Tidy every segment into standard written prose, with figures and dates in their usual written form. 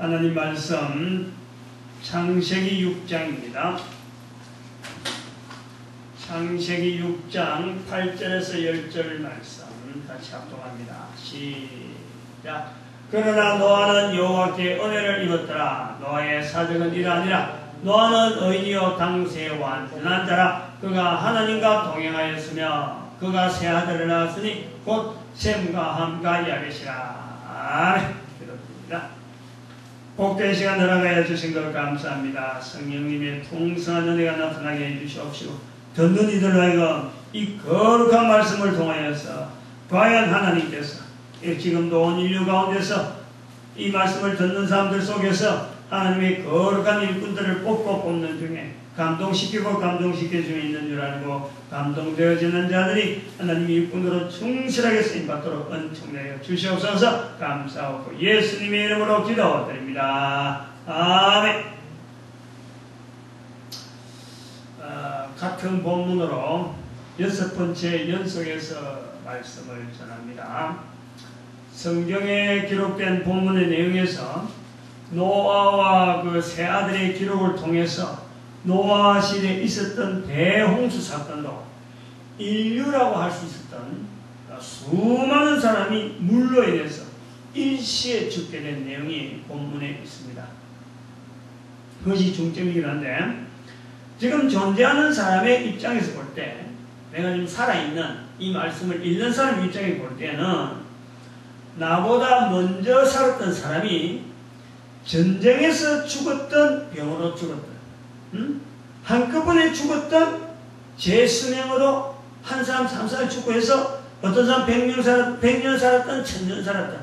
하나님 말씀 창세기 6장입니다. 창세기 6장 8절에서 10절 말씀 같이 합독합니다. 시작. 그러나 노아는 여호와께 은혜를 입었더라. 노아의 사적은 이러하니라. 노아는 의인이요 당시에 완전한 자라. 그가 하나님과 동행하였으며 그가 세 아들을 낳았으니 곧 셈과 함과 야벳이라. 그렇습니다. 복된 시간 허락하여 주신 것 감사합니다. 성령님의 풍성한 은혜가 나타나게 해주시옵시고 듣는 이들로 하여금 이 거룩한 말씀을 통하여서 과연 하나님께서 지금도 온 인류 가운데서 이 말씀을 듣는 사람들 속에서 하나님의 거룩한 일꾼들을 뽑는 중에 감동시키고 감동시켜주며 있는 줄 알고 감동되어지는 자들이 하나님의 일꾼으로 충실하게 쓰임받도록 은총내어 주시옵소서. 감사하고 예수님의 이름으로 기도드립니다. 아멘. 같은 본문으로 6번째 연속해서 말씀을 전합니다. 성경에 기록된 본문의 내용에서 노아와 그 세 아들의 기록을 통해서 노아 시대에 있었던 대홍수 사건도 인류라고 할 수 있었던 수많은 사람이 물로 인해서 일시에 죽게 된 내용이 본문에 있습니다. 그것이 중점이긴 한데 지금 존재하는 사람의 입장에서 볼 때 내가 지금 살아있는 이 말씀을 읽는 사람 입장에 볼 때는 나보다 먼저 살았던 사람이 전쟁에서 죽었던 병으로 죽었던 한꺼번에 죽었던 재수명으로 한 사람 3살 죽고 해서 어떤 사람 100년 살았던 1000년 살았던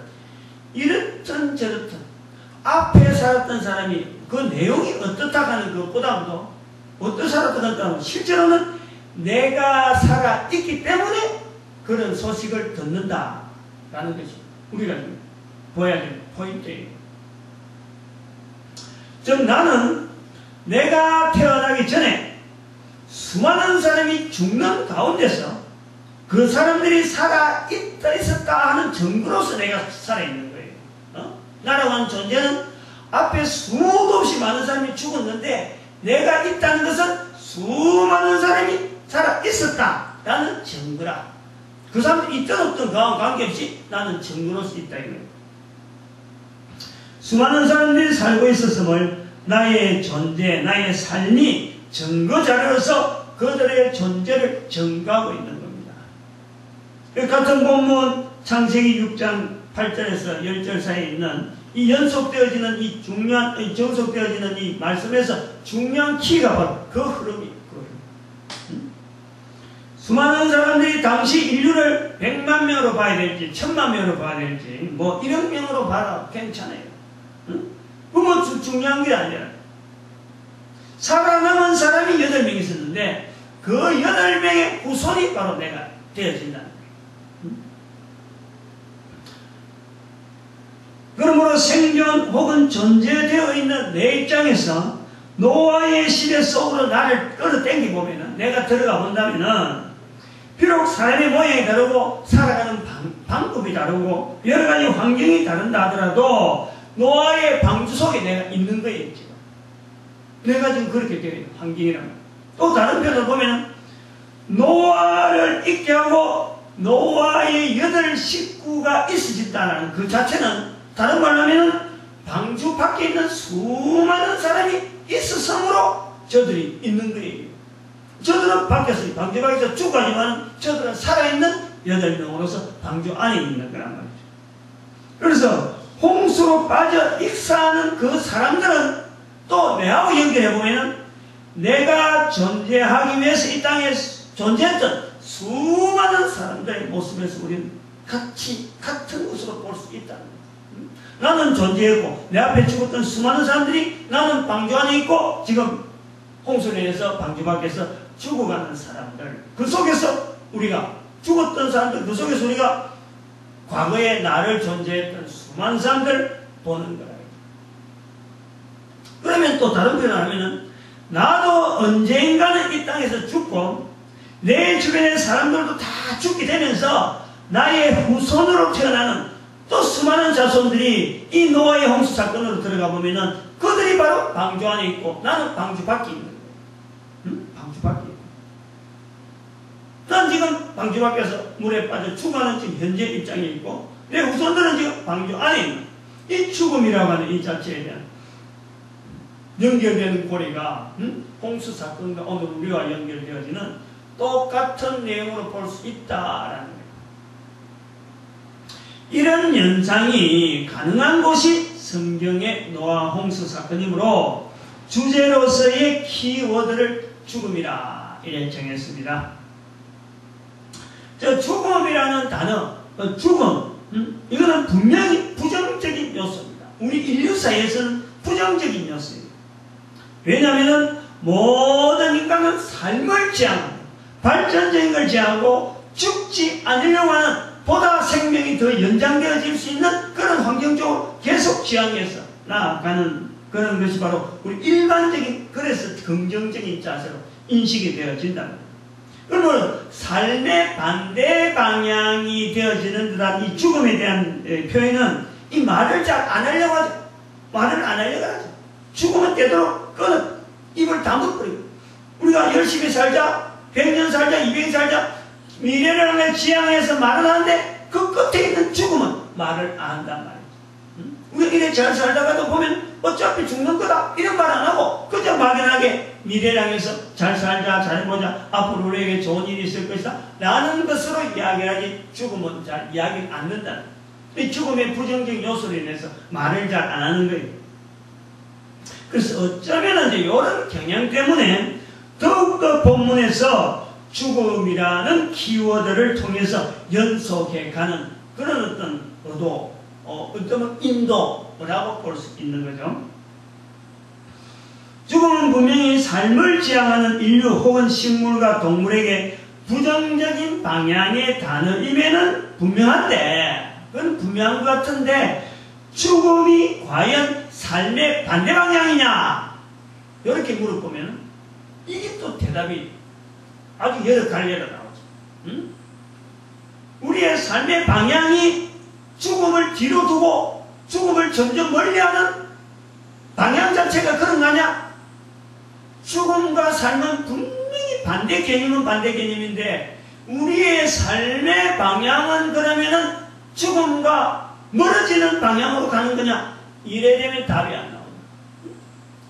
이렇든 저렇든 앞에 살았던 사람이 그 내용이 어떻다 하는 것보다도 어떻게 살았다 하는 실제로는 내가 살아있기 때문에 그런 소식을 듣는다라는 것이 우리가 보여야 되는 포인트예요. 즉 나는 내가 태어나기 전에 수많은 사람이 죽는 가운데서 그 사람들이 있었다 하는 증거로서 내가 살아있는 거예요. 나라고 하는 존재는 앞에 수도 없이 많은 사람이 죽었는데 내가 있다는 것은 수많은 사람이 살아있었다라는 증거라. 그 사람들이 있든 없든 그와 관계없이 나는 증거로서 있다 이거예요. 수많은 사람들이 살고 있었음을 나의 존재, 나의 삶이 증거자료로서 그들의 존재를 증거하고 있는 겁니다. 같은 본문 창세기 6장 8절에서 10절 사이에 있는 이 연속되어지는 이 정속되어지는 이 말씀에서 중요한 키가 바로 그 흐름이 수많은 사람들이 당시 인류를 100만 명으로 봐야 될지 1000만 명으로 봐야 될지 뭐 1억 명으로 봐도 괜찮아요. 그건 중요한 게 아니라 살아남은 사람이 8명 있었는데 그 8명의 후손이 바로 내가 되어진다는 거예요. 그러므로 생존 혹은 존재되어 있는 내 입장에서 노아의 시대 속으로 나를 끌어당기 보면은 내가 들어가 본다면은 비록 사람의 모양이 다르고 살아가는 방법이 다르고 여러 가지 환경이 다른다 하더라도 노아의 방주 속에 내가 있는 거예요. 지금. 내가 지금 그렇게 돼요. 환경이라면. 또 다른 편을 보면 노아를 있게 하고 노아의 8 식구가 있어진다는 그 자체는 다른 말로 하면 방주 밖에 있는 수많은 사람이 있었으므로 저들이 있는 거예요. 저들은 밖에서 방주 밖에서 죽어가지만 저들은 살아있는 8명으로서 방주 안에 있는 거란 말이죠. 그래서 홍수로 빠져 익사하는 그 사람들은 또 내하고 연결해보면 내가 존재하기 위해서 이 땅에 존재했던 수많은 사람들의 모습에서 우리는 같은 것으로 볼 수 있다는 거예요. 나는 존재했고 내 앞에 죽었던 수많은 사람들이 나는 방주 안에 있고 지금 홍수로 인해서 방주 밖에서 죽어가는 사람들 그 속에서 우리가 죽었던 사람들 그 속에서 우리가 과거에 나를 존재했던 수많은 사람들 보는 거예요. 그러면 또 다른 표현을 하면은 나도 언젠가는 이 땅에서 죽고 내 주변의 사람들도 다 죽게 되면서 나의 후손으로 태어나는 또 수많은 자손들이 이 노아의 홍수 사건으로 들어가 보면은 그들이 바로 방주 안에 있고 나는 방주 밖에 있는 거예요. 응? 방주 밖에 있고. 난 지금 방주 밖에서 물에 빠져 죽어가는 지금 현재 입장에 있고 내 후손들은 지금 방주 안에 있는 이 죽음이라고 하는 이 자체에 대한 연결되는 고리가 홍수 사건과 오늘 우리와 연결되어지는 똑같은 내용으로 볼 수 있다라는 거예요. 이런 현상이 가능한 곳이 성경의 노아 홍수 사건이므로 주제로서의 키워드를 죽음이라 이래 정했습니다. 저 죽음이라는 단어, 죽음, 이거는 분명히 부정적인 요소입니다. 우리 인류사에서는 부정적인 요소입니다. 왜냐하면 모든 인간은 삶을 지향하고 발전적인 걸 지향하고 죽지 않으려고 하는 보다 생명이 더 연장되어질 수 있는 그런 환경적으로 계속 지향해서 나아가는 그런 것이 바로 우리 일반적인 그래서 긍정적인 자세로 인식이 되어진다는 거예요. 그러면 삶의 반대 방향이 되어지는 듯한 이 죽음에 대한 표현은 이 말을 잘 안 하려고 하죠. 말을 안 하려고 하죠. 죽음은 되도록 그는 입을 다물어버리고 우리가 열심히 살자, 100년 살자, 200년 살자 미래를 향해 지향해서 말을 하는데 그 끝에 있는 죽음은 말을 안 한단 말이죠. 우리가 이래 잘 살다가도 보면 어차피 죽는 거다 이런 말 안 하고 그저 막연하게 미래를 향해서 잘 살자, 잘해보자, 앞으로 우리에게 좋은 일이 있을 것이다 라는 것으로 이야기하지 죽음은 잘 이야기를 안 한다. 이 죽음의 부정적인 요소로 인해서 말을 잘 안 하는 거예요. 그래서 어쩌면 이제 이런 경향 때문에 더욱더 본문에서 죽음이라는 키워드를 통해서 연속해 가는 그런 어떤 의도, 어떤 인도라고 볼 수 있는 거죠. 죽음은 분명히 삶을 지향하는 인류 혹은 식물과 동물에게 부정적인 방향의 단어임에는 분명한데, 그건 분명한 것 같은데, 죽음이 과연 삶의 반대 방향이냐? 이렇게 물어보면, 이게 또 대답이 아주 여러 갈래로 나오죠. 응? 우리의 삶의 방향이 죽음을 뒤로 두고 죽음을 점점 멀리하는 방향 자체가 그런 거냐? 죽음과 삶은 분명히 반대 개념은 반대 개념인데 우리의 삶의 방향은 그러면은 죽음과 멀어지는 방향으로 가는 거냐? 이래 되면 답이 안 나옵니다.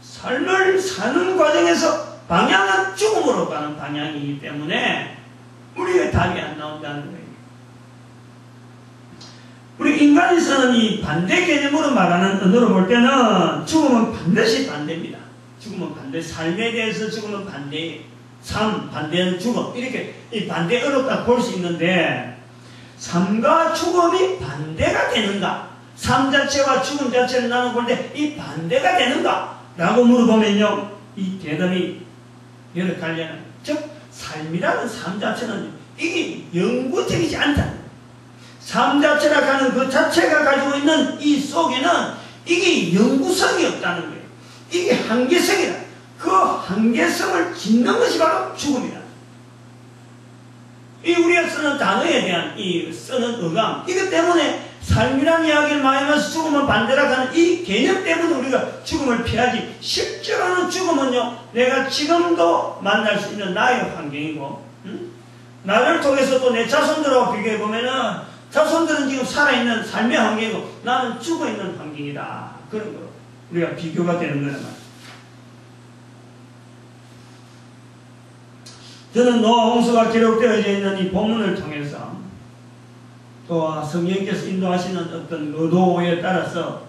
삶을 사는 과정에서 방향은 죽음으로 가는 방향이기 때문에 우리가 답이 안 나온다는 거예요. 우리 인간이 쓰는 이 반대 개념으로 말하는 언어로 볼 때는 죽음은 반드시 반대입니다. 죽음은 반대, 삶에 대해서 죽음은 반대, 삶, 반대는 죽음, 이렇게 이 반대 언어로 볼 수 있는데 삶과 죽음이 반대가 되는가? 삶 자체와 죽음 자체를 나눠볼 때 이 반대가 되는가? 라고 물어보면요, 이 대답이 여러 갈래는, 즉 삶이라는 삶 자체는 이게 영구적이지 않다. 삶 자체라 하는 그 자체가 가지고 있는 이 속에는 이게 영구성이 없다는 거예요. 이게 한계성이다. 그 한계성을 짓는 것이 바로 죽음이다. 이 우리가 쓰는 단어에 대한 이 쓰는 어감, 이것 때문에 삶이라는 이야기를 많이 하면서 죽음은 반대라 하는 이 개념 때문에 우리가 죽음을 피하지, 실제로는 죽음은요, 내가 지금도 만날 수 있는 나의 환경이고, 나를 통해서 또 내 자손들하고 비교해보면은 자손들은 지금 살아있는 삶의 환경이고 나는 죽어있는 환경이다. 그런 거 우리가 비교가 되는 거란 말이에요. 저는 노아 홍수가 기록되어져 있는 이 본문을 통해서 또 성령께서 인도하시는 어떤 의도에 따라서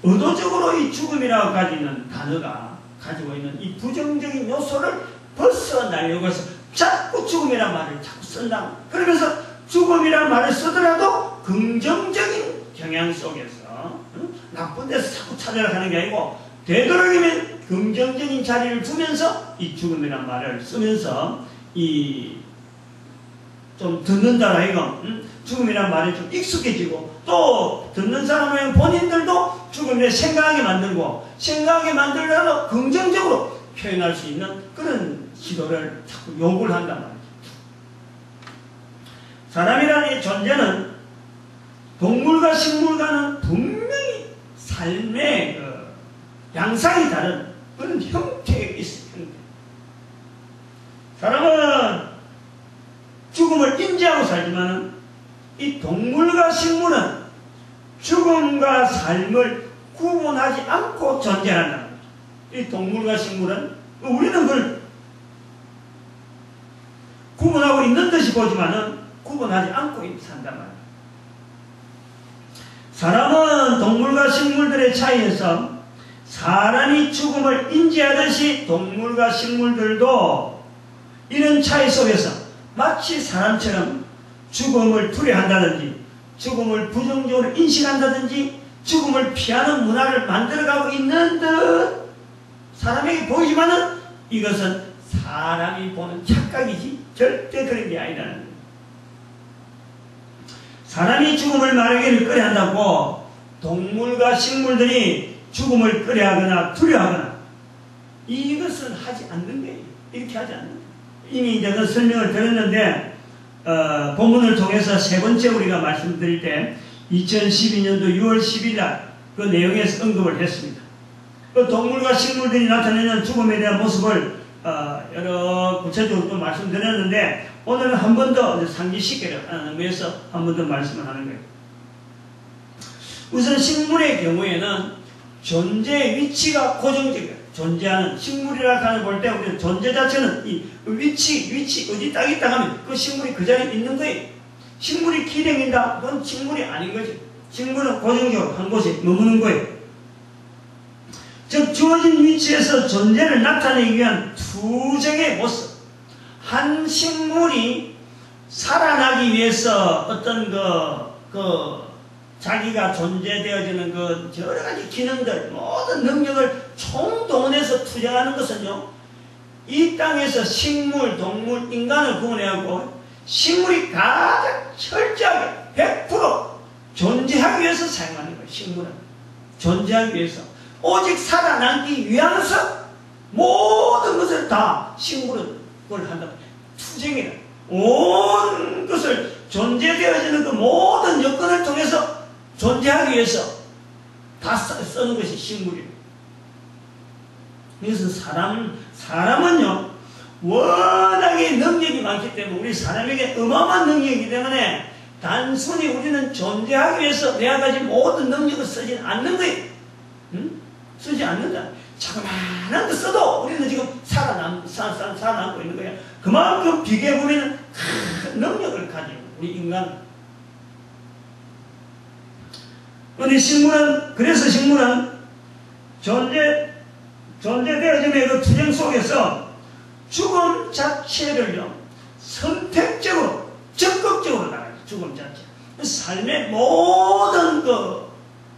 의도적으로 이 죽음이라고 가지는 단어가 가지고 있는 이 부정적인 요소를 벗어나려고 해서 자꾸 죽음이라는 말을 자꾸 쓴다. 그러면서 죽음이라는 말을 쓰더라도 긍정적인 경향 속에서 나쁜 데서 자꾸 찾아가는 게 아니고 되도록이면 긍정적인 자리를 두면서 이 죽음이라는 말을 쓰면서 이 좀 듣는다라 이거 죽음이라는 말에 좀 익숙해지고 또 듣는 사람은 본인들도 죽음에 생각하게 만들고 생각하게 만들려고 긍정적으로 표현할 수 있는 그런 시도를 자꾸 요구를 한단 말이죠. 사람이라는 이 존재는 동물과 식물과는 분명히 삶의 그 양상이 다른 그런 형태에 있어요. 형태. 사람은 죽음을 인지하고 살지만 이 동물과 식물은 죽음과 삶을 구분하지 않고 존재한다는 거죠. 이 동물과 식물은 우리는 그걸 구분하고 있는 듯이 보지만은 구분하지 않고 산단 말이에요. 사람은 동물과 식물들의 차이에서 사람이 죽음을 인지하듯이 동물과 식물들도 이런 차이 속에서 마치 사람처럼 죽음을 두려워한다든지 죽음을 부정적으로 인식한다든지 죽음을 피하는 문화를 만들어가고 있는 듯 사람에게 보이지만은 이것은 사람이 보는 착각이지 절대 그런 게 아니라는 거예요. 사람이 죽음을 마르기를 꺼려한다고 동물과 식물들이 죽음을 꺼려하거나 두려워하거나 이것은 하지 않는 거예요. 이렇게 하지 않는 거예요. 이미 이제 그 설명을 드렸는데 본문을 통해서 세 번째 우리가 말씀드릴 때 2012년도 6월 10일 날 그 내용에서 언급을 했습니다. 그 동물과 식물들이 나타내는 죽음에 대한 모습을 여러 구체적으로 또 말씀드렸는데 오늘은 한 번 더 상기시키려 하는 위해서 한 번 더 말씀을 하는 거예요. 우선 식물의 경우에는 존재의 위치가 고정적이에요. 존재하는 식물이라 하는 볼 때 우리 존재 자체는 이 위치 어디 딱 있다 하면 그 식물이 그 자리에 있는 거예요. 식물이 기댕긴다? 그건 식물이 아닌 거지. 식물은 고정적으로 한 곳에 머무는 거예요. 즉 주어진 위치에서 존재를 나타내기 위한 투쟁의 모습. 한 식물이 살아나기 위해서 어떤 자기가 존재되어지는 그 여러 가지 기능들, 모든 능력을 총동원해서 투쟁하는 것은요, 이 땅에서 식물, 동물, 인간을 구분해갖고 식물이 가장 철저하게 100% 존재하기 위해서 사용하는 거예요. 식물은 존재하기 위해서 오직 살아남기 위해서 모든 것을 다 식물은 그걸 한다. 투쟁이라 온 것을 존재되어지는 그 모든 여건을 통해서 존재하기 위해서 다 쓰는 것이 식물이에요. 그래서 사람은요 워낙에 능력이 많기 때문에 우리 사람에게 어마어마한 능력이기 때문에 단순히 우리는 존재하기 위해서 내가 가진 모든 능력을 쓰지 않는 거예요. 응? 쓰지 않는다. 자그마한 거 써도 우리는 지금 살아남고 있는 거야. 그만큼 비교해보면 큰 능력을 가지고 우리 인간은. 그래서 식물은 존재되어짐의 그 투쟁 속에서 죽음 자체를요, 선택적으로, 적극적으로 나가요. 죽음 자체. 삶의 모든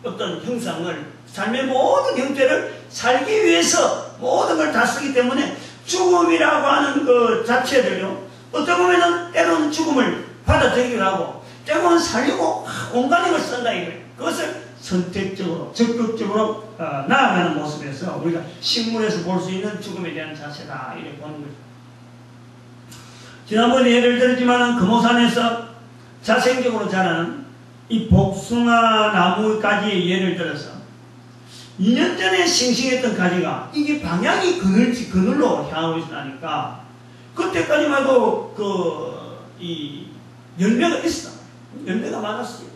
어떤 형상을, 삶의 모든 형태를 살기 위해서 모든 걸 다 쓰기 때문에 죽음이라고 하는 그 자체를요, 어떻게 보면은 때로는 죽음을 받아들이기도 하고, 때로는 살리고 온갖 힘을 쓴다 이거예요. 그것을 선택적으로, 적극적으로 나아가는 모습에서 우리가 식물에서 볼 수 있는 죽음에 대한 자세다 이렇게 보는 거죠. 지난번에 예를 들었지만 금오산에서 자생적으로 자라는 이 복숭아 나무까지의 예를 들어서 2년 전에 싱싱했던 가지가 이게 방향이 그늘로 향하고 있으니까 그때까지만 해도 이 열매가 있어. 열매가 많았어요.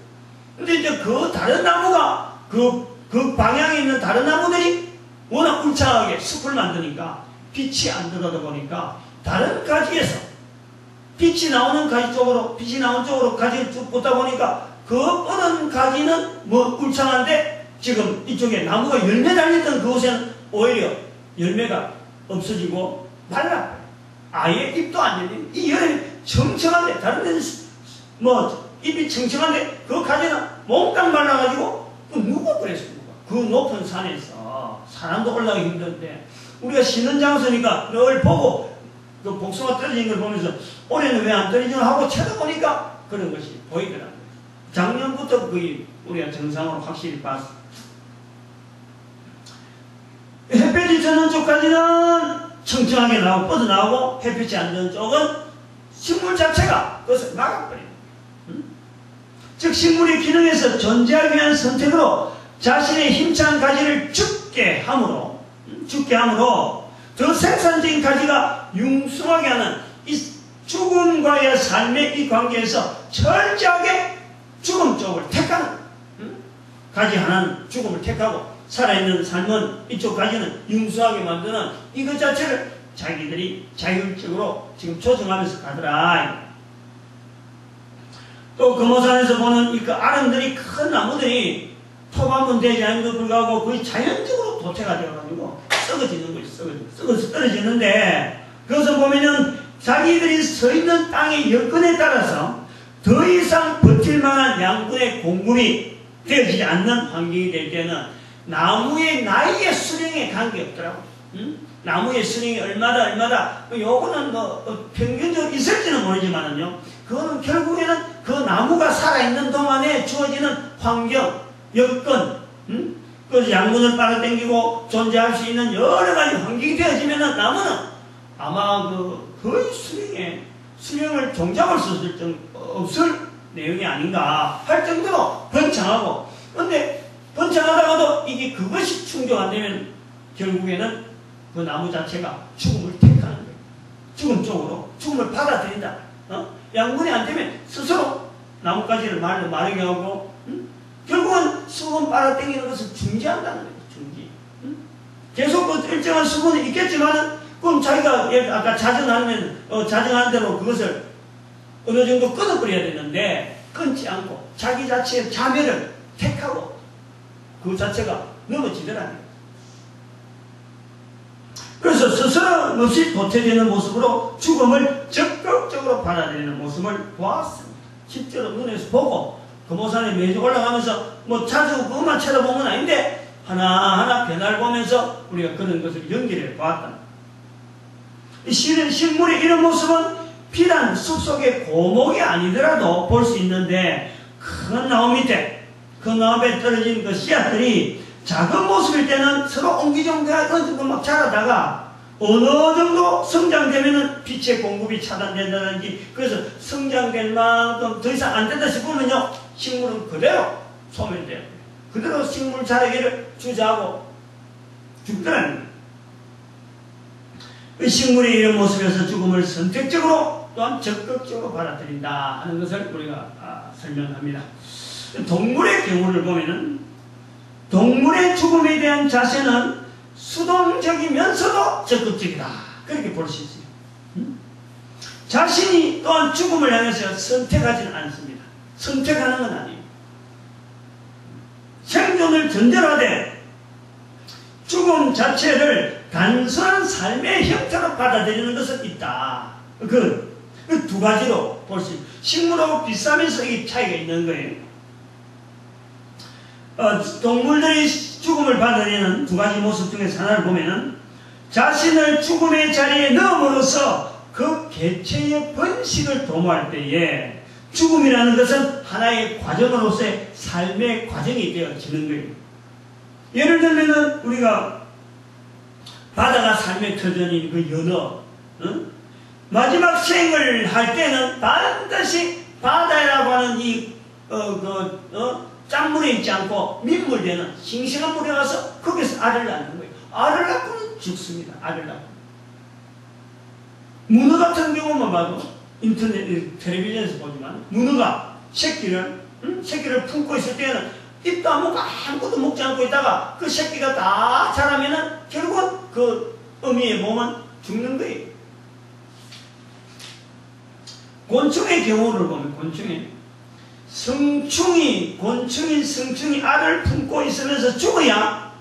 근데 이제 그 다른 나무가 그 방향에 있는 다른 나무들이 워낙 울창하게 숲을 만드니까 빛이 안 들어오다 보니까 다른 가지에서 빛이 나오는 쪽으로 가지를 쭉 보다 보니까 그 어느 가지는 울창한데 지금 이쪽에 나무가 열매 달렸던 그곳에는 오히려 열매가 없어지고 말라버려요. 아예 잎도 안 열리는 이 열매 청청한데 다른 데는 잎이 청청한데 그 가지는 몽땅 말라가지고 누워버렸습니다. 그 높은 산에서 사람도 올라가기 힘든데 우리가 쉬는 장소니까 늘 보고 그 복숭아 떨어진 걸 보면서 올해는 왜 안 떨어지나 하고 쳐다보니까 그런 것이 보이더라고요. 작년부터 거의 우리가 정상으로 확실히 봤어. 햇볕이 드는 쪽까지는 청청하게 나오고 뻗어나오고 햇빛이 안 드는 쪽은 식물 자체가 그것을 막아버려요. 즉 식물의 기능에서 존재하기 위한 선택으로 자신의 힘찬 가지를 죽게 함으로 더 생산적인 가지가 융숭하게 하는 이 죽음과의 삶의 이 관계에서 철저하게 죽음 쪽을 택하는, 가지 하나는 죽음을 택하고 살아있는 삶은 이쪽 가지는 융숭하게 만드는 이것 자체를 자기들이 자율적으로 지금 조정하면서 가더라. 또 금오산에서 보는 이 아름들이 큰 나무들이 토반문 되지 않음에도 불구하고 거의 자연적으로 도태가 되어가지고 썩어지는 거예요. 썩어서 떨어지는데, 그것을 보면은 자기들이 서 있는 땅의 여건에 따라서 더 이상 버틸 만한 양분의 공급이 되어지지 않는 환경이 될 때는 나무의 나이의 수령에 관계없더라고. 나무의 수령이 얼마다 요거는 뭐 평균적으로 있을지는 모르지만은요, 그거는 결국에는 그 나무가 살아있는 동안에 주어지는 환경, 여건, 그 양분을 빨아당기고 존재할 수 있는 여러 가지 환경이 되어지면은 나무는 아마 거의 수령을 종잡을 수 없을 내용이 아닌가 할 정도로 번창하고, 근데 번창하다가도 이게 그것이 충족 안 되면 결국에는 그 나무 자체가 죽음을 택하는 거예요. 죽음 쪽으로 죽음을 받아들인다. 양분이 안 되면 스스로 나뭇가지를 마르게 하고, 결국은 수분 빨아당기는 것을 중지한다는 거예요. 중지. 계속 그 일정한 수분이 있겠지만은, 그럼 자기가 아까 자정하는 대로 그것을 어느 정도 끊어버려야 되는데, 끊지 않고 자기 자체의 자멸을 택하고 그 자체가 넘어지더라는 거예요. 그래서 스스럼 없이 도태되는 모습으로 죽음을 적극적으로 받아들이는 모습을 보았습니다. 실제로 눈에서 보고 금오산에 매주 올라가면서 뭐 자주 그것만 쳐다본 건 아닌데 하나하나 변화를 보면서 우리가 그런 것을 연결해 보았다. 식물의 이런 모습은 비단 숲속의 고목이 아니더라도 볼 수 있는데, 큰 나무 밑에 그 나무에 떨어진 그 씨앗들이 작은 모습일 때는 서로 옹기종기가 어느 정도 막 자라다가 어느 정도 성장되면은 빛의 공급이 차단된다든지, 그래서 성장될 만큼 더 이상 안 된다 싶으면요, 식물은 그대로 소멸돼요. 그대로 식물 자라기를 주저하고 죽더라는 거예요. 식물의 이런 모습에서 죽음을 선택적으로 또한 적극적으로 받아들인다 하는 것을 우리가 설명합니다. 동물의 경우를 보면은 동물의 죽음에 대한 자세는 수동적이면서도 적극적이다, 그렇게 볼 수 있어요. 자신이 또한 죽음을 향해서 선택하지는 않습니다. 선택하는 건 아니에요. 생존을 전제로 하되 죽음 자체를 단순한 삶의 형태로 받아들이는 것은 있다. 그 두 가지로 볼 수 있어요. 식물하고 비슷하면서 이 차이가 있는 거예요. 동물들이 죽음을 받아들이는 두 가지 모습 중에서 하나를 보면은, 자신을 죽음의 자리에 넣음으로써 그 개체의 번식을 도모할 때에 죽음이라는 것은 하나의 과정으로서의 삶의 과정이 되어지는 거예요. 예를 들면은 우리가 바다가 삶의 터전인 그 연어, 마지막 생을 할 때는 반드시 바다라고 하는 짠물에 있지 않고 민물되는 싱싱한 물에 가서 거기서 알을 낳는 거예요. 알을 낳고는 죽습니다. 알을 낳고. 문어 같은 경우만 봐도 인터넷, 텔레비전에서 보지만 문어가 새끼를 품고 있을 때는 입도 안 먹고 아무것도 먹지 않고 있다가 그 새끼가 다 자라면은 결국은 그 어미의 몸은 죽는 거예요. 곤충의 경우를 보면 곤충인 성충이 알을 품고 있으면서 죽어야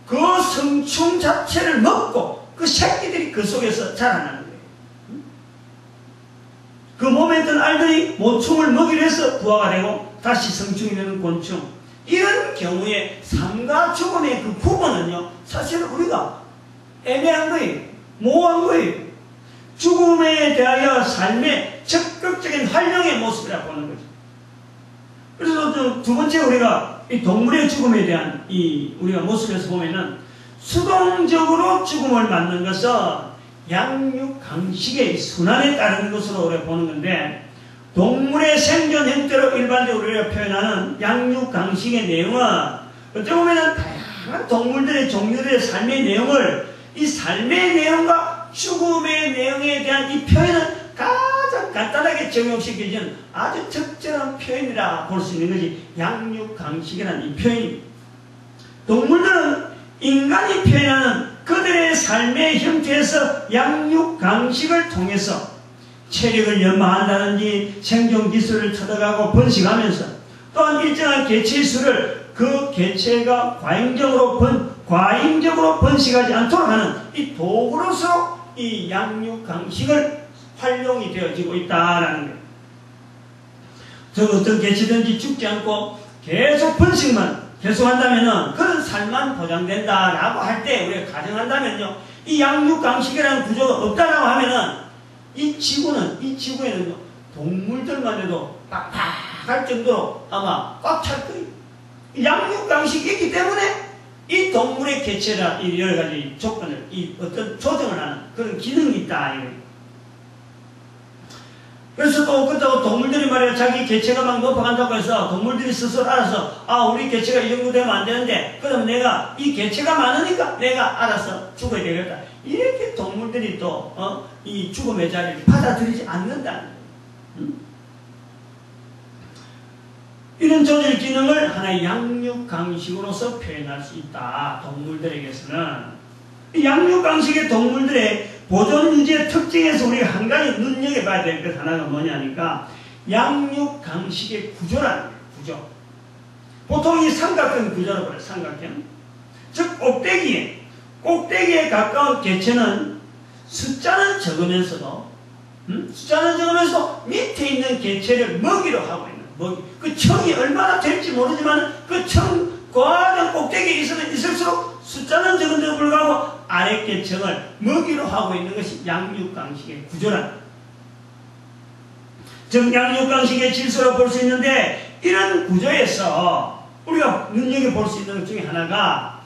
그 성충 자체를 먹고 그 새끼들이 그 속에서 자라나는 거예요. 그 몸에 있던 알들이 모충을 먹이려 해서 부화가 되고 다시 성충이 되는 곤충. 이런 경우에 삶과 죽음의 그 구분은요, 사실은 우리가 애매한 거예요. 모호한 거예요. 죽음에 대하여 삶의 적극적인 활용의 모습이라고 보는 거죠. 그래서 두 번째 우리가 이 동물의 죽음에 대한 우리가 모습에서 보면은 수동적으로 죽음을 맞는 것은 양육강식의 순환에 따르는 것으로 우리가 보는 건데, 동물의 생존 형태로 일반적으로 우리가 표현하는 양육강식의 내용은 어떻게 보면 다양한 동물들의 종류들의 삶의 내용을 이 삶의 내용과 죽음의 내용에 대한 이 표현은 가장 간단하게 적용시켜주는 아주 적절한 표현이라 볼 수 있는 것이 양육강식이라는 이 표현입니다. 동물들은 인간이 표현하는 그들의 삶의 형태에서 양육강식을 통해서 체력을 연마한다든지 생존기술을 찾아가고 번식하면서 또한 일정한 개체의 수를 그 개체가 과잉적으로 번식하지 않도록 하는 이 도구로서 이 양육강식을 활용이 되어지고 있다라는 거예요. 저 어떤 개체든지 죽지 않고 계속 번식만 계속한다면은 그런 삶만 보장된다라고 할 때 우리가 가정한다면요, 이 양육강식이라는 구조가 없다라고 하면은 이 지구에는요 동물들만 해도 빡빡할 정도로 아마 꽉 찰 거예요. 양육강식이 있기 때문에 이 동물의 개체라 이 여러 가지 조건을 이 어떤 조정을 하는 그런 기능이 있다 이거예요. 그래서 또 그렇다고 동물들이 말이야 자기 개체가 막 높아간다고 해서 동물들이 스스로 알아서 우리 개체가 이 정도 되면 안 되는데 그러면 내가 이 개체가 많으니까 내가 알아서 죽어야 되겠다. 이렇게 동물들이 또 이 죽음의 자리를 받아들이지 않는다는 거예요. 이런 조절 기능을 하나의 양육강식으로서 표현할 수 있다. 동물들에게서는 이 양육강식의 동물들의 보존 유지의 특징에서 우리가 한 가지 눈여겨봐야 될 것 하나가 뭐냐니까 양육강식의 구조라는 거예요. 구조. 보통 이 삼각형 구조라고 해요. 삼각형. 즉 꼭대기에 가까운 개체는 숫자는 적으면서도 밑에 있는 개체를 먹이로 하고 있는 그 청이 얼마나 될지 모르지만 그 청 과정 꼭대기에 있으면 있을수록 숫자는 적은데도 불구하고 아래 계층을 먹이로 하고 있는 것이 양육강식의 구조란. 즉 양육강식의 질서로 볼 수 있는데 이런 구조에서 우리가 눈여겨볼 수 있는 것 중에 하나가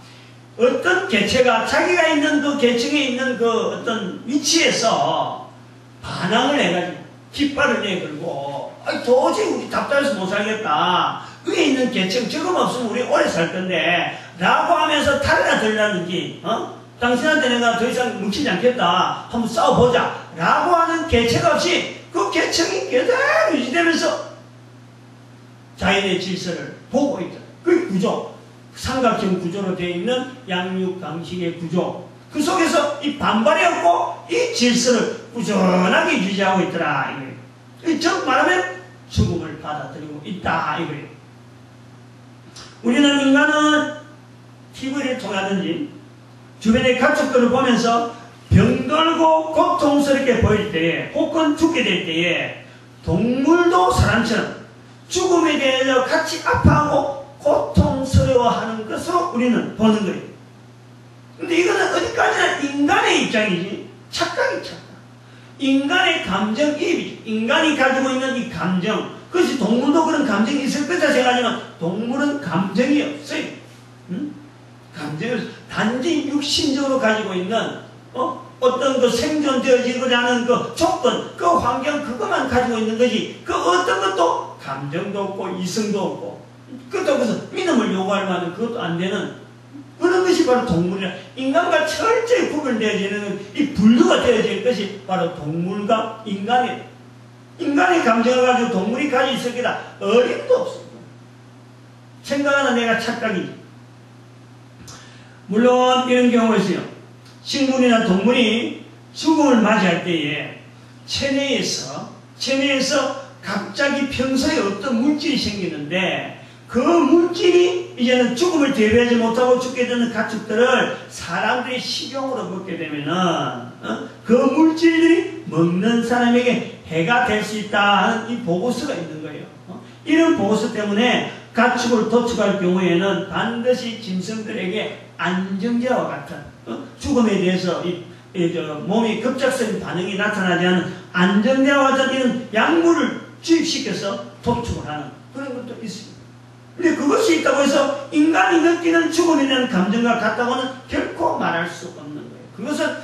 어떤 개체가 자기가 있는 그 계층에 있는 그 어떤 위치에서 반항을 해가지고 깃발을 내걸고 도저히 우리 답답해서 못 살겠다. 위에 있는 계층 저금 없으면 우리 오래 살 건데 라고 하면서 탈이나 들라는지 당신한테 내가 더 이상 뭉치지 않겠다. 한번 싸워보자. 라고 하는 개체가 없이 그 계층이 그대로 유지되면서 자연의 질서를 보고 있다. 그 구조. 삼각형 구조로 되어 있는 양육강식의 구조. 그 속에서 이 반발이 없고 이 질서를 꾸준하게 유지하고 있더라. 이거예요. 즉 말하면 죽음을 받아들이고 있다. 이거예요. 우리는 인간은 TV를 통하든지 주변의 가족들을 보면서 병들고 고통스럽게 보일 때에 혹은 죽게 될 때에 동물도 사람처럼 죽음에 대해서 같이 아파하고 고통스러워하는 것으로 우리는 보는 거예요. 근데 이거는 어디까지나 인간의 입장이지 착각이 착각. 인간의 감정이입이죠. 인간이 가지고 있는 이 감정, 그것이 동물도 그런 감정이 있을 거다 생각하지만 동물은 감정이 없어요. 감정을 단지 육신적으로 가지고 있는 어떤 그 생존되어지고자 하는 그 조건, 그 환경 그것만 가지고 있는 것이 그 어떤 것도 감정도 없고 이성도 없고 그것도 그래서 믿음을 요구할 만한 그것도 안 되는 그런 것이 바로 동물이라. 인간과 철저히 구별되어지는 이 분류가 되어질 것이 바로 동물과 인간의 감정을 가지고 동물이 가지고 있을 게다 어림도 없습니다. 생각하는 내가 착각이지. 물론 이런 경우가 있어요. 식물이나 동물이 죽음을 맞이할 때에 체내에서 갑자기 평소에 어떤 물질이 생기는데 그 물질이 이제는 죽음을 대비하지 못하고 죽게 되는 가축들을 사람들이 식용으로 먹게 되면은 그 물질들이 먹는 사람에게 해가 될 수 있다 하는 이 보고서가 있는 거예요. 이런 보고서 때문에 가축을 도축할 경우에는 반드시 짐승들에게 안정제와 같은 죽음에 대해서 몸이 급작스러운 반응이 나타나지 않은 안정제와 같은 이런 약물을 주입시켜서 도축을 하는 그런 것도 있습니다. 근데 그것이 있다고 해서 인간이 느끼는 죽음에 대한 감정과 같다고는 결코 말할 수 없는 거예요. 그것은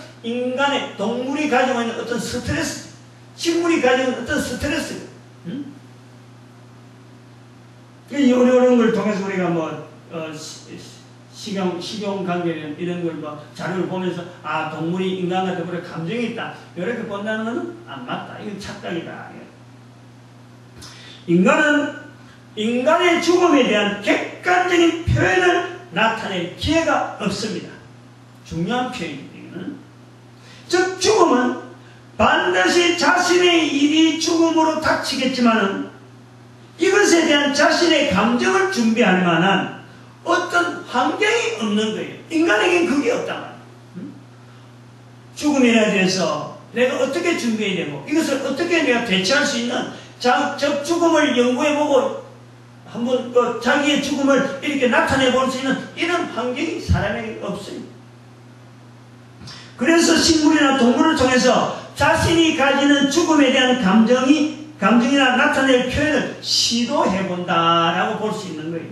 동물이 가지고 있는 어떤 스트레스, 식물이 가지고 있는 어떤 스트레스, 이 어려운 걸 통해서 우리가 식용 관계 이런 걸 자료를 보면서 동물이 인간과 더불어 감정이 있다 이렇게 본다는 것은 안 맞다. 이건 착각이다. 인간은 인간의 죽음에 대한 객관적인 표현을 나타낼 기회가 없습니다. 중요한 표현입니다. 이거는. 즉 죽음은 반드시 자신의 일이 죽음으로 닥치겠지만은 이것에 대한 자신의 감정을 준비할 만한 어떤 환경이 없는 거예요. 인간에게는 그게 없단 말이에요. 죽음에 대해서 내가 어떻게 준비해야 되고 이것을 어떻게 내가 대처할 수 있는 죽음을 연구해보고 한번 자기의 죽음을 이렇게 나타내볼 수 있는 이런 환경이 사람에게 없어요. 그래서 식물이나 동물을 통해서 자신이 가지는 죽음에 대한 감정이나 나타낼 표현을 시도해본다라고 볼 수 있는 거예요.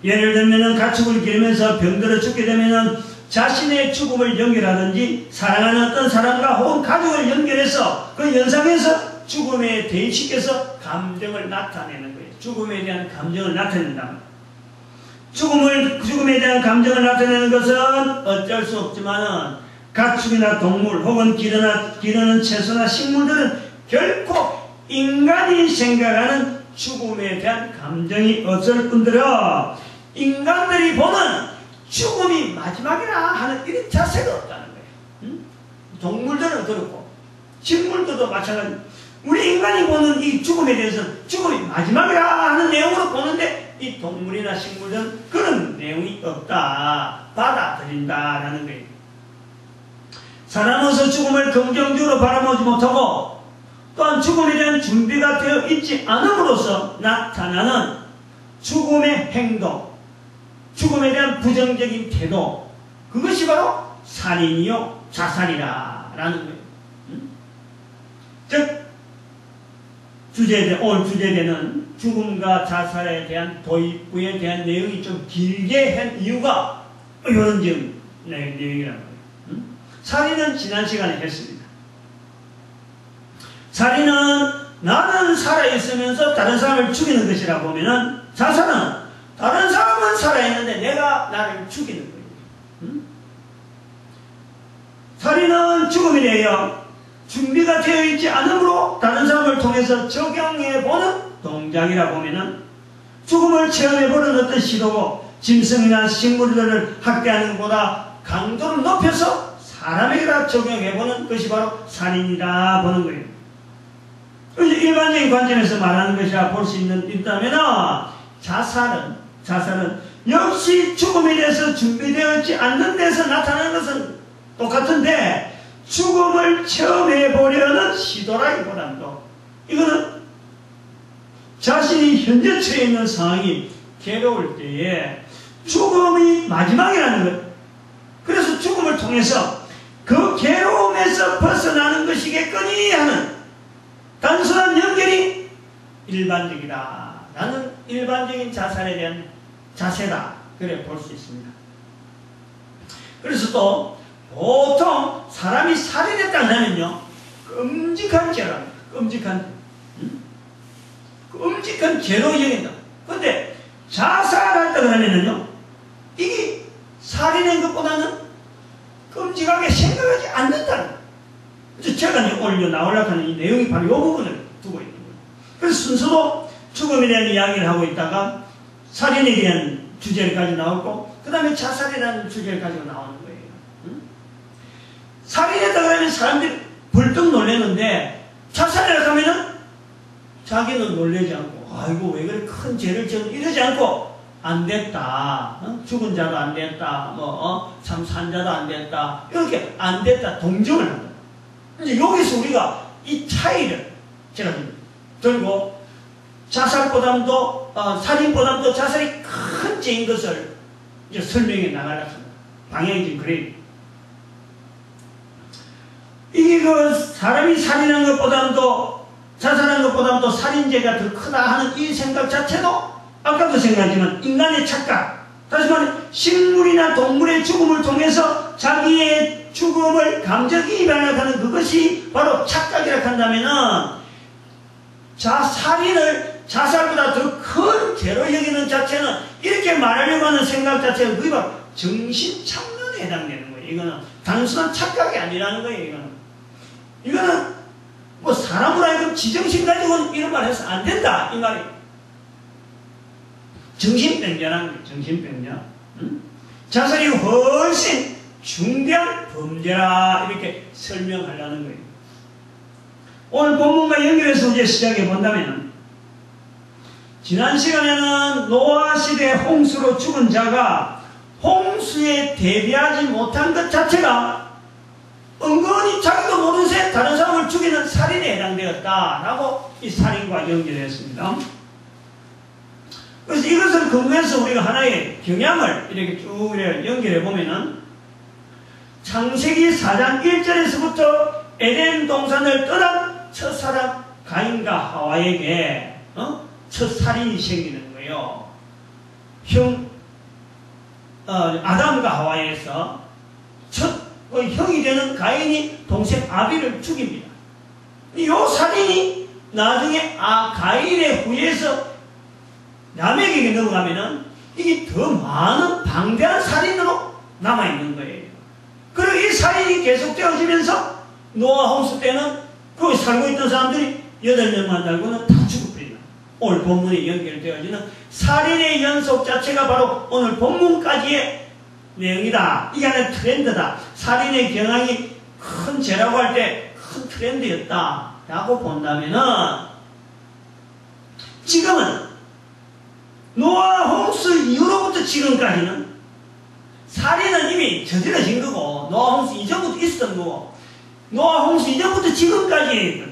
예를 들면 가축을 기르면서 병들어 죽게 되면 자신의 죽음을 연결하든지 사랑하는 어떤 사람과 혹은 가족을 연결해서 그 연상에서 죽음에 대입시켜서 감정을 나타내는 거예요. 죽음에 대한 감정을 나타낸다. 죽음에 대한 감정을 나타내는 것은 어쩔 수 없지만은 가축이나 동물 혹은 기르는 채소나 식물들은 결코 인간이 생각하는 죽음에 대한 감정이 없을 뿐더러 인간들이 보는 죽음이 마지막이라 하는 이런 자세가 없다는 거예요. 동물들은 그렇고 식물들도 마찬가지. 우리 인간이 보는 이 죽음에 대해서는 죽음이 마지막이라 하는 내용으로 보는데 이 동물이나 식물들은 그런 내용이 없다. 받아들인다라는 거예요. 사람으로서 죽음을 긍정적으로 바라보지 못하고 또한 죽음에 대한 준비가 되어 있지 않음으로써 나타나는 죽음의 행동, 죽음에 대한 부정적인 태도, 그것이 바로 살인이요 자살이라는 거예요. 즉 오늘 주제되는 죽음과 자살에 대한 도입부에 대한 내용이 좀 길게 한 이유가 이런 내용이라는 거예요. 살인은 지난 시간에 했습니다. 살인은 나는 살아있으면서 다른 사람을 죽이는 것이라 보면은 자살은 다른 사람은 살아있는데 내가 나를 죽이는 거예요. 살인은 죽음에 대하여 준비가 되어 있지 않으므로 다른 사람을 통해서 적용해보는 동작이라 보면은 죽음을 체험해보는 어떤 시도고 짐승이나 식물들을 학대하는 것보다 강도를 높여서 사람에게다 적용해보는 것이 바로 살인이라 보는 거예요. 일반적인 관점에서 말하는 것이라 볼 수 있다면 자살은 역시 죽음에 대해서 준비되어 있지 않는 데서 나타나는 것은 똑같은데 죽음을 체험해보려는 시도라기보다도 이거는 자신이 현재 처해 있는 상황이 괴로울 때에 죽음이 마지막이라는 것. 그래서 죽음을 통해서 그 괴로움에서 벗어나는 것이겠거니 하는 단순한 연결이 일반적이다라는 일반적인 자살에 대한 자세다. 그래 볼 수 있습니다. 그래서 또 보통 사람이 살인했다 하면요 끔찍한 죄랍니다. 끔찍한 죄로 여긴다. 그런데 자살했다 하면은요 이게 살인한 것보다는 끔찍하게 생각하지 않는다는 거예요. 제가 오늘 나오려고 하는 이 내용이 바로 이 부분을 두고 있는 거예요. 그래서 순서도 죽음에 대한 이야기를 하고 있다가 살인에 대한 주제까지 나오고 그 다음에 자살이라는 주제를 가지고 나오는 거예요. 살인했다고 하면 사람들이 벌떡 놀라는데 자살이라고 하면은 자기는 놀라지 않고 아이고 왜 그래 큰 죄를 지었는데 이러지 않고 안 됐다. 죽은 자도 안 됐다. 참 산 자도 안 됐다. 이렇게 안 됐다. 동정을 한다. 이제 여기서 우리가 이 차이를 제가 들고 자살보다도 살인보다도 자살이 큰 죄인 것을 이제 설명해 나가려고 합니다. 방향이 지금 그래요. 이게 사람이 살인한 것보다도 자살한 것보다도 살인죄가 더 크다 하는 이 생각 자체도 아까도 생각하지만 인간의 착각, 다시 말해 식물이나 동물의 죽음을 통해서 자기의 죽음을 감정이입하려고 하는 그것이 바로 착각이라고 한다면은 살인을 자살보다 더 큰 죄로 여기는 자체는 이렇게 말하려고 하는 생각 자체가 거의 막 정신착란에 해당되는 거예요. 이거는 단순한 착각이 아니라는 거예요. 이거는 뭐 사람으로 하여금 지정신 가지고는 이런 말 해서 안 된다 이 말이에요. 정신병자라는 거예요. 정신병자. 자살이 훨씬 중대한 범죄라 이렇게 설명하려는 거예요. 오늘 본문과 연결해서 이제 시작해 본다면, 지난 시간에는 노아 시대 홍수로 죽은 자가 홍수에 대비하지 못한 것 자체가 은근히 자기도 모르는 새 다른 사람을 죽이는 살인에 해당되었다라고 이 살인과 연결했습니다. 그래서 이것을 근거해서 우리가 하나의 경향을 이렇게 쭉 연결해 보면은, 창세기 4장 1절에서부터 에덴 동산을 떠난 첫사람 가인과 하와에게 첫 살인이 생기는 거예요. 아담과 하와에서 첫 형이 되는 가인이 동생 아벨을 죽입니다. 이 살인이 나중에 가인의 후예에서 남에게 넘어가면은 이게 더 많은 방대한 살인으로 남아있는 거예요. 그리고 이 살인이 계속되어지면서 노아 홍수 때는 거기 살고 있던 사람들이 8명만 달고는 다 죽어버린다. 오늘 본문에 연결되어지는 살인의 연속 자체가 바로 오늘 본문까지의 내용이다. 이게 하나의 트렌드다. 살인의 경향이 큰 죄라고 할 때 큰 트렌드였다 라고 본다면은, 지금은 노아 홍수 이후로부터 지금까지는 살인은 이미 저질러진 거고, 노아 홍수 이전부터 있었던 거고, 노아 홍수 이전부터 지금까지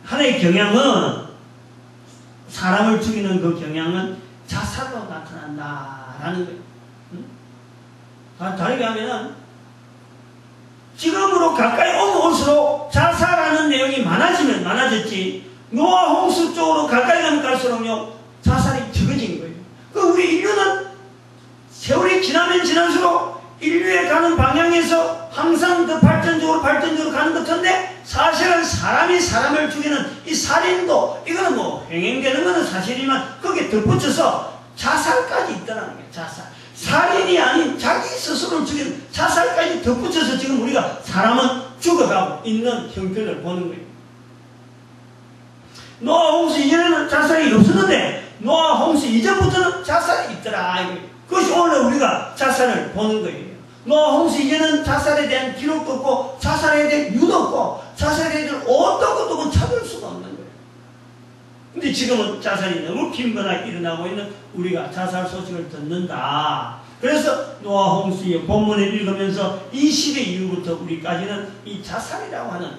하나의 경향은, 사람을 죽이는 그 경향은 자살로 나타난다라는 거예요. 다르게 하면은, 지금으로 가까이 오면 올수록 자살하는 내용이 많아지면 많아졌지, 노아 홍수 쪽으로 가까이 가면 갈수록요 자살이 적어진 거예요. 우리 인류는 세월이 지나면 지날수록 인류에 가는 방향에서 항상 더 발전적으로 가는 것 같은데, 사실은 사람이 사람을 죽이는 이 살인도, 이거는 뭐 행행되는 거는 사실이지만 거기에 덧붙여서 자살까지 있다는 거예요. 자살. 살인이 아닌 자기 스스로를 죽이는 자살까지 덧붙여서 지금 우리가 사람은 죽어가고 있는 형편을 보는 거예요. 노아 홍수 이전에는 자살이 없었는데, 노아 홍수 이전부터는 자살이 있더라. 그것이 오늘 우리가 자살을 보는 거예요. 노아 홍수 이전에는 자살에 대한 기록도 없고, 자살에 대한 이유도 없고, 자살에 대한 어떤 것도 찾을 수가 없는 거예요. 근데 지금은 자살이 너무 빈번하게 일어나고 있는 우리가 자살 소식을 듣는다. 그래서 노아 홍수의 본문을 읽으면서 이 시대 이후부터 우리까지는 이 자살이라고 하는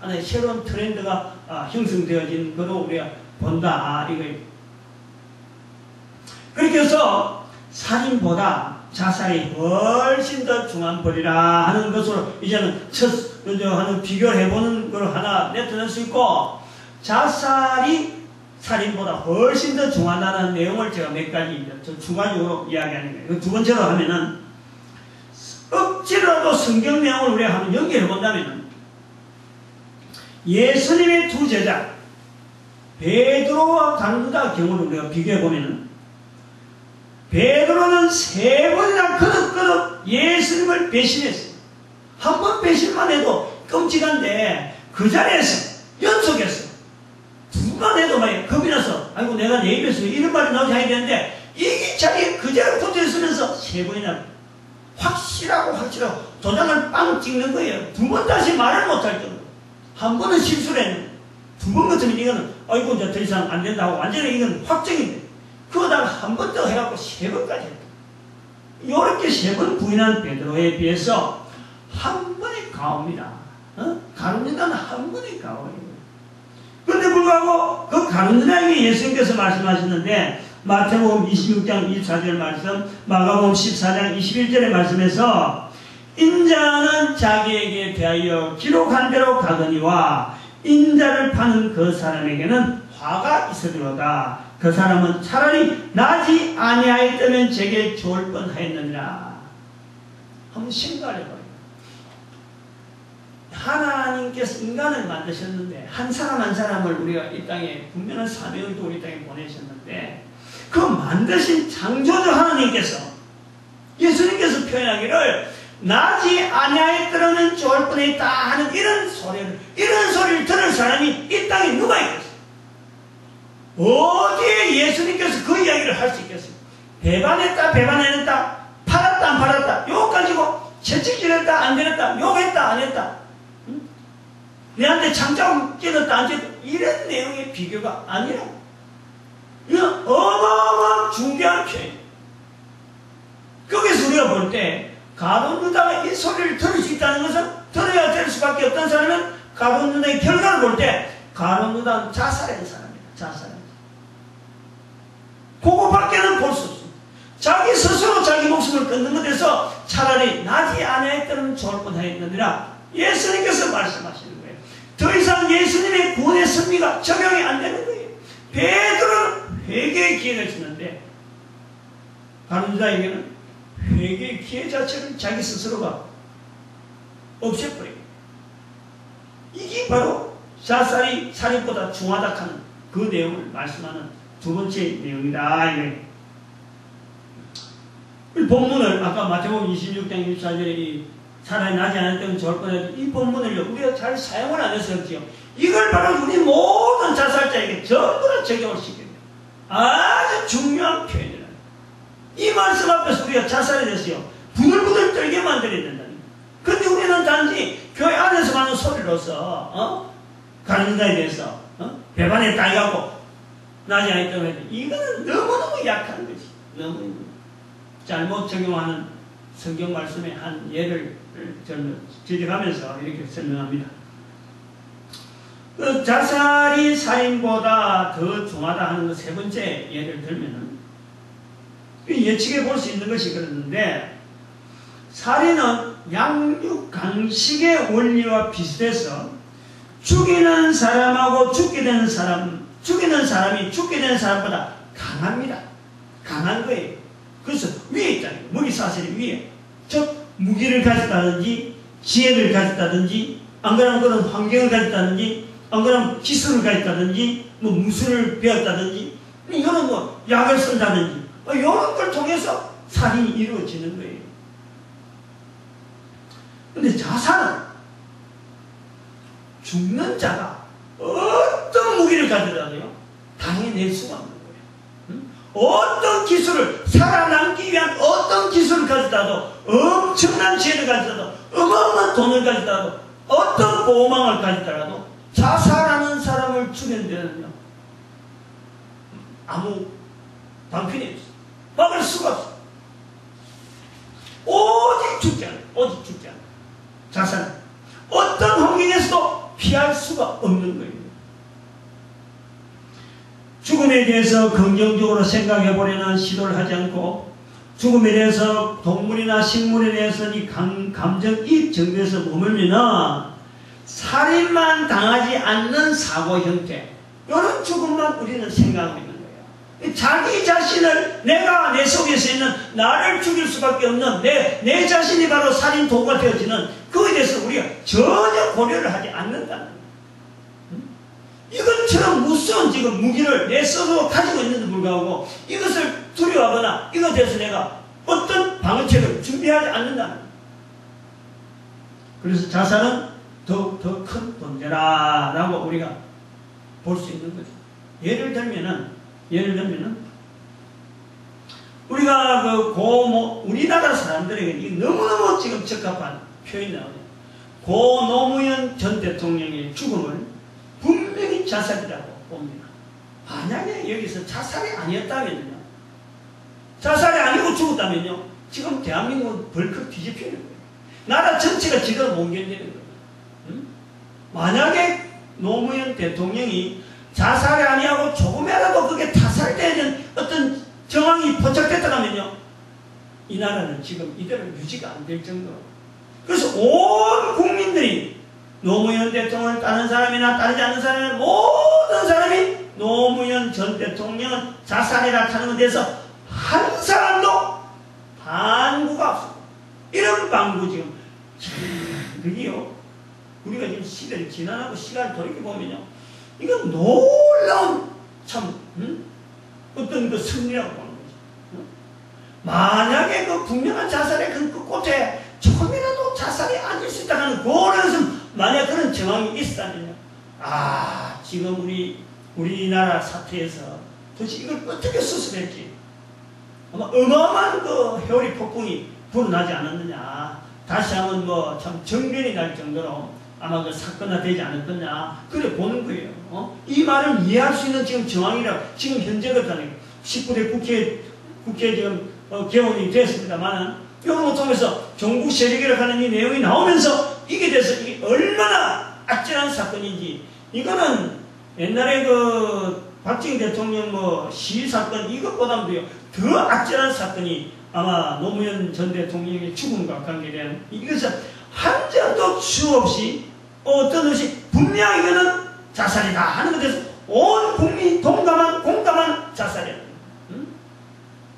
하나의 새로운 트렌드가 형성되어진 거로 우리가 본다. 이거예요. 그렇게 해서 살인보다 자살이 훨씬 더 중한 벌이라 하는 것으로 이제는 하는 비교를 해보는 걸 하나 내놓을 수 있고, 자살이 살인보다 훨씬 더 중하다는 내용을 제가 몇 가지 추가적으로 이야기하는 거예요. 두 번째로 하면은, 억지로라도 성경 내용을 우리가 한번 연결해 본다면은, 예수님의 두 제자 베드로와 간두다 경우를 우리가 비교해 보면은, 베드로는 3번이나 거듭 예수님을 배신했어요. 한 번 배신만 해도 끔찍한데, 그 자리에서 연속해서 2번 해도 막 겁이 나서, 아이고 내가 내 입에서 이런 말이 나오지 않아야 되는데, 이 자리에 그 자리에 붙어 있으면서 3번이나 확실하고 도장을 빵 찍는 거예요. 2번 다시 말을 못할 정도. 한 번은 실수를 했는데, 2번 같으면 이거는 아이고 이제 더 이상 안 된다고 완전히 이건 확정인데, 그거다가 한 번 더 해갖고 3번까지 했다. 이렇게 3번 부인한 베드로에 비해서 한 번에 가옵니다. 가룟유다는 한 번에 가오예요. 그런데 불구하고 그 가룟유다에게 예수님께서 말씀하셨는데, 마태복음 26장 24절 말씀, 마가복음 14장 21절의 말씀에서, 인자는 자기에게 대하여 기록한 대로 가거니와 인자를 파는 그 사람에게는 화가 있으리로다. 그 사람은 차라리 나지 아니하였다면 제게 좋을 뻔하였느니라. 한번 생각해봐요. 하나님께서 인간을 만드셨는데 한 사람 한 사람을 우리가 이 땅에 분명한 사명을 또 우리 땅에 보내셨는데 그 만드신 창조주 하나님께서 예수님께서 표현하기를 나지 아니하였더라면 좋을 뻔했다 하는 이런 소리를 들을 사람이 이 땅에 누가 있겠어요? 어디에 예수님께서 그 이야기를 할 수 있겠어요? 배반했다 배반했다 팔았다 안 팔았다 욕 가지고 채찍질했다 안 때렸다 욕했다 안 했다 내한테 창자국 찔렀다 안 찔렀다 이런 내용의 비교가 아니라 이건 어마어마한 중대한 표현. 거기서 우리가 볼 때 가룟 유다가 이 소리를 들을 수 있다는 것은 들어야 될 수밖에 없던 사람은 가룟 유다의 결과를 볼 때 가룟 유다는 자살한 사람이다. 자살한. 그거밖에는 볼 수 없습니다. 자기 스스로 자기 목숨을 끊는 것에서 차라리 나지 아니하였더라면 좋을 뻔하였느니라 예수님께서 말씀하시는 거예요. 더 이상 예수님의 구원의 선미가 적용이 안 되는 거예요. 베드로는 회개의 기회가 있었는데 가룟 유다에게는 회개의 기회 자체를 자기 스스로가 없애버려요. 이게 바로 자살이 살인보다 중하다 하는 그 내용을 말씀하는 두 번째 내용이다. 이 본문을 아까 마태복음 26장 24절에 이 사람이 나지 않았다면 좋을 뻔해도 이 본문을 우리가 잘 사용을 안 해서 그렇지요. 이걸 바로 우리 모든 자살자에게 전부 다 적용을 시킵니다. 아주 중요한 표현이에요. 이 말씀 앞에서 우리가 자살에 대해서요 부들부들 떨게 만들어야 된다는 거예요. 그런데 우리는 단지 교회 안에서 하는 소리로서 가룟 유다에 대해서 배반했다 이거하고 나지 않았다고 해도 이거는 너무너무 약한 거지. 너무 잘못 적용하는 성경 말씀의 한 예를 저는 지적하면서 이렇게 설명합니다. 그 자살이 살인보다 더 중하다 하는 그 세 번째 예를 들면은 예측해 볼 수 있는 것이 그랬는데 살인은 양육 강식의 원리와 비슷해서 죽이는 사람하고 죽이는 사람이 죽게 되는 사람보다 강합니다. 강한 거예요. 그래서 위에 있다는 거예요. 무기 사슬이 위에. 즉 무기를 가졌다든지 지혜를 가졌다든지 안 그러면 그런 환경을 가졌다든지 안 그러면 기술을 가졌다든지 뭐 무술을 배웠다든지 이거는 뭐 약을 쓴다든지 이런 걸 통해서 살인이 이루어지는 거예요. 근데 자살은 죽는 자가 어떤 무기를 가져다도요 당해낼 수가 없는 거예요. 어떤 기술을 살아남기 위한 어떤 기술을 가져다도 엄청난 지혜를 가져다도 어마어마한 돈을 가져다도 어떤 보호망을 가져다도 자살하는 사람을 죽이는 데는요 아무 방편이 없어요. 막을 수가 없어요. 오직 죽지 않아요. 오직 죽지 않아요. 자살은 어떤 환경에서도 피할 수가 없는 거예요. 죽음에 대해서 긍정적으로 생각해 보려는 시도를 하지 않고 죽음에 대해서 동물이나 식물에 대해서 이 감정이입 정도에서 머물면은 살인만 당하지 않는 사고 형태 이런 죽음만 우리는 생각하고 있는 거예요. 자기 자신을 내가 내 속에서 있는 나를 죽일 수밖에 없는 내 자신이 바로 살인 도구가 되어지는 그거에 대해서 우리가 전혀 고려를 하지 않는다는 거예요. 이것처럼 무서운 지금 무기를 내 스스로 가지고 있는데 불구하고 이것을 두려워하거나 이것에 대해서 내가 어떤 방어책을 준비하지 않는다는 거예요. 그래서 자살은 더욱 큰 문제라고 우리가 볼 수 있는 거죠. 예를 들면은 우리가 우리나라 사람들에게 너무너무 지금 적합한 표현이 나오네요. 고 노무현 전 대통령의 죽음을 분명히 자살이라고 봅니다. 만약에 여기서 자살이 아니었다면요, 자살이 아니고 죽었다면요, 지금 대한민국은 벌컥 뒤집히는 거예요. 나라 전체가 지금 못 견디는 거예요. 만약에 노무현 대통령이 자살이 아니하고 조금이라도 그게 타살되는 어떤 정황이 포착됐다면요, 이 나라는 지금 이대로 유지가 안 될 정도로. 그래서 온 국민들이 노무현 대통령을 따르는 사람이나 따르지 않는 사람이나 모든 사람이 노무현 전 대통령은 자살이라 하는 것에 대해서 한 사람도 반구가 없습니다. 이런 반구 지금 그게요 우리가 지금 시대를 지나고 시간을 돌이켜보면요, 이건 놀라운 참 어떤 그 승리라고 보는 거죠. 만약에 그 분명한 자살의 그 꽃에 조금이라도 자살이 아닐 수 있다는 그런 만약 그런 정황이 있었다면요, 지금 우리나라 사태에서 도대체 이걸 어떻게 수습했지? 아마 어마어마한 그 회오리 폭풍이 불어나지 않았느냐, 다시 한번 뭐 참 정변이 날 정도로 아마 그 사건화되지 않았느냐, 그래 보는 거예요. 이 말을 이해할 수 있는 지금 정황이라, 지금 현재 그렇다는 거예요. 19대 국회 지금 개원이 됐습니다만은, 이걸 통해서 종북 세력이라고 하는 이 내용이 나오면서 이게 돼서 이게 얼마나 악질한 사건인지, 이거는 옛날에 그 박정희 대통령 뭐 시위 사건 이것보다도요 더 악질한 사건이 아마 노무현 전 대통령의 죽음과 관계된, 이것은 한 점도 수 없이 어떤 것이 분명히 이거는 자살이다 하는 것에서 온 국민이 공감한 자살이야.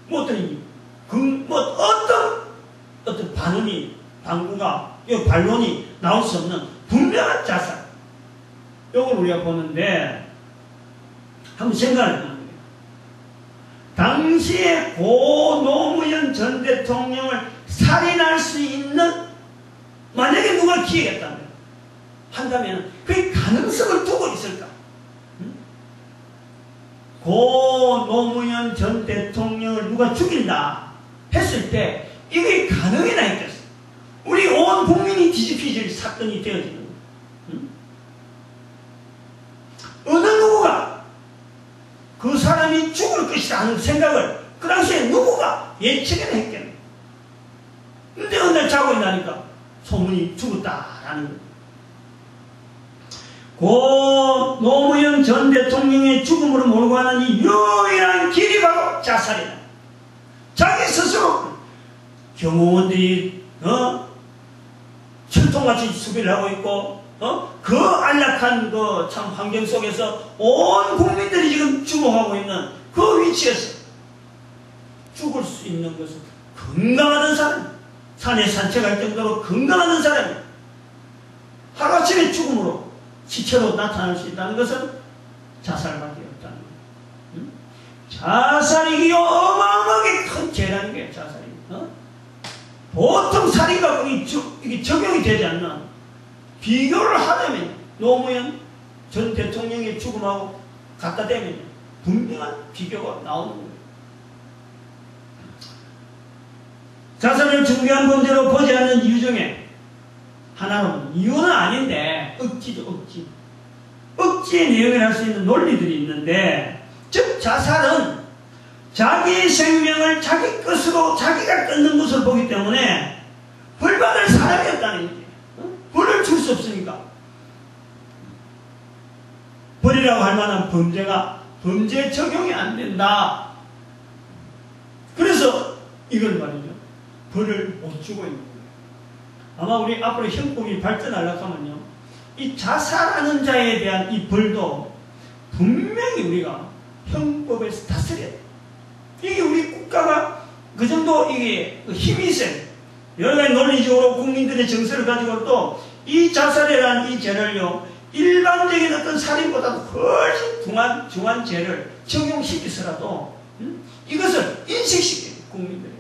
뭐 어떤 이유? 어떤 반론이 나올 수 없는 분명한 자살. 이걸 우리가 보는데, 한번 생각을 해보는 거예요. 당시에 고 노무현 전 대통령을 살인할 수 있는, 만약에 누가 기획했다면, 한다면 그 가능성을 두고 있을까? 고 노무현 전 대통령을 누가 죽인다 했을 때 이게 가능이나 했겠어. 우리 온 국민이 뒤집힐 사건이 되어지는 거예요. 어느 누구가 그 사람이 죽을 것이다 하는 생각을 그 당시에 누구가 예측이나 했겠네. 근데 어느 날 자고 있나니까 소문이 죽었다라는 거예요. 고 노무현 전 대통령의 죽음으로 몰고 가는 이 유일한 길이 바로 자살이다. 자기 스스로 경호원들이 철통같이 수비를 하고 있고 그 안락한 그 참 환경 속에서 온 국민들이 지금 주목하고 있는 그 위치에서 죽을 수 있는 것은 건강하던 사람, 산에 산책할 정도로 건강하던 사람이 하루아침에 죽음으로 시체로 나타날 수 있다는 것은 자살밖에 없다는 거예요. 자살이 어마어마하게 큰 재난인 거예요. 자살이. 보통 살인과 이게 적용이 되지 않는, 비교를 하려면 노무현 전 대통령의 죽음하고 갖다 대면 분명한 비교가 나오는 거예요. 자살을 중대한 범죄로 보지 않는 이유 중에 하나는, 이유는 아닌데 억지죠. 억지의 내용을 할 수 있는 논리들이 있는데, 즉 자살은 자기 생명을 자기 것으로 자기가 끊는 것을 보기 때문에 벌 받을 사람이 없다는 거지. 벌을 줄 수 없으니까. 벌이라고 할 만한 범죄 적용이 안 된다. 그래서 이걸 말이죠, 벌을 못 주고 있는 거예요. 아마 우리 앞으로 형법이 발전하려고 하면요, 이 자살하는 자에 대한 이 벌도 분명히 우리가 형법에서 다스려야 돼요. 이게 우리 국가가 그 정도 이게 힘이 센, 여러 가지 논리적으로 국민들의 정서를 가지고 또 이 자살이라는 이 죄를요, 일반적인 어떤 살인보다도 훨씬 중한 죄를 적용시켜서라도 이것을 인식시켜요, 국민들이.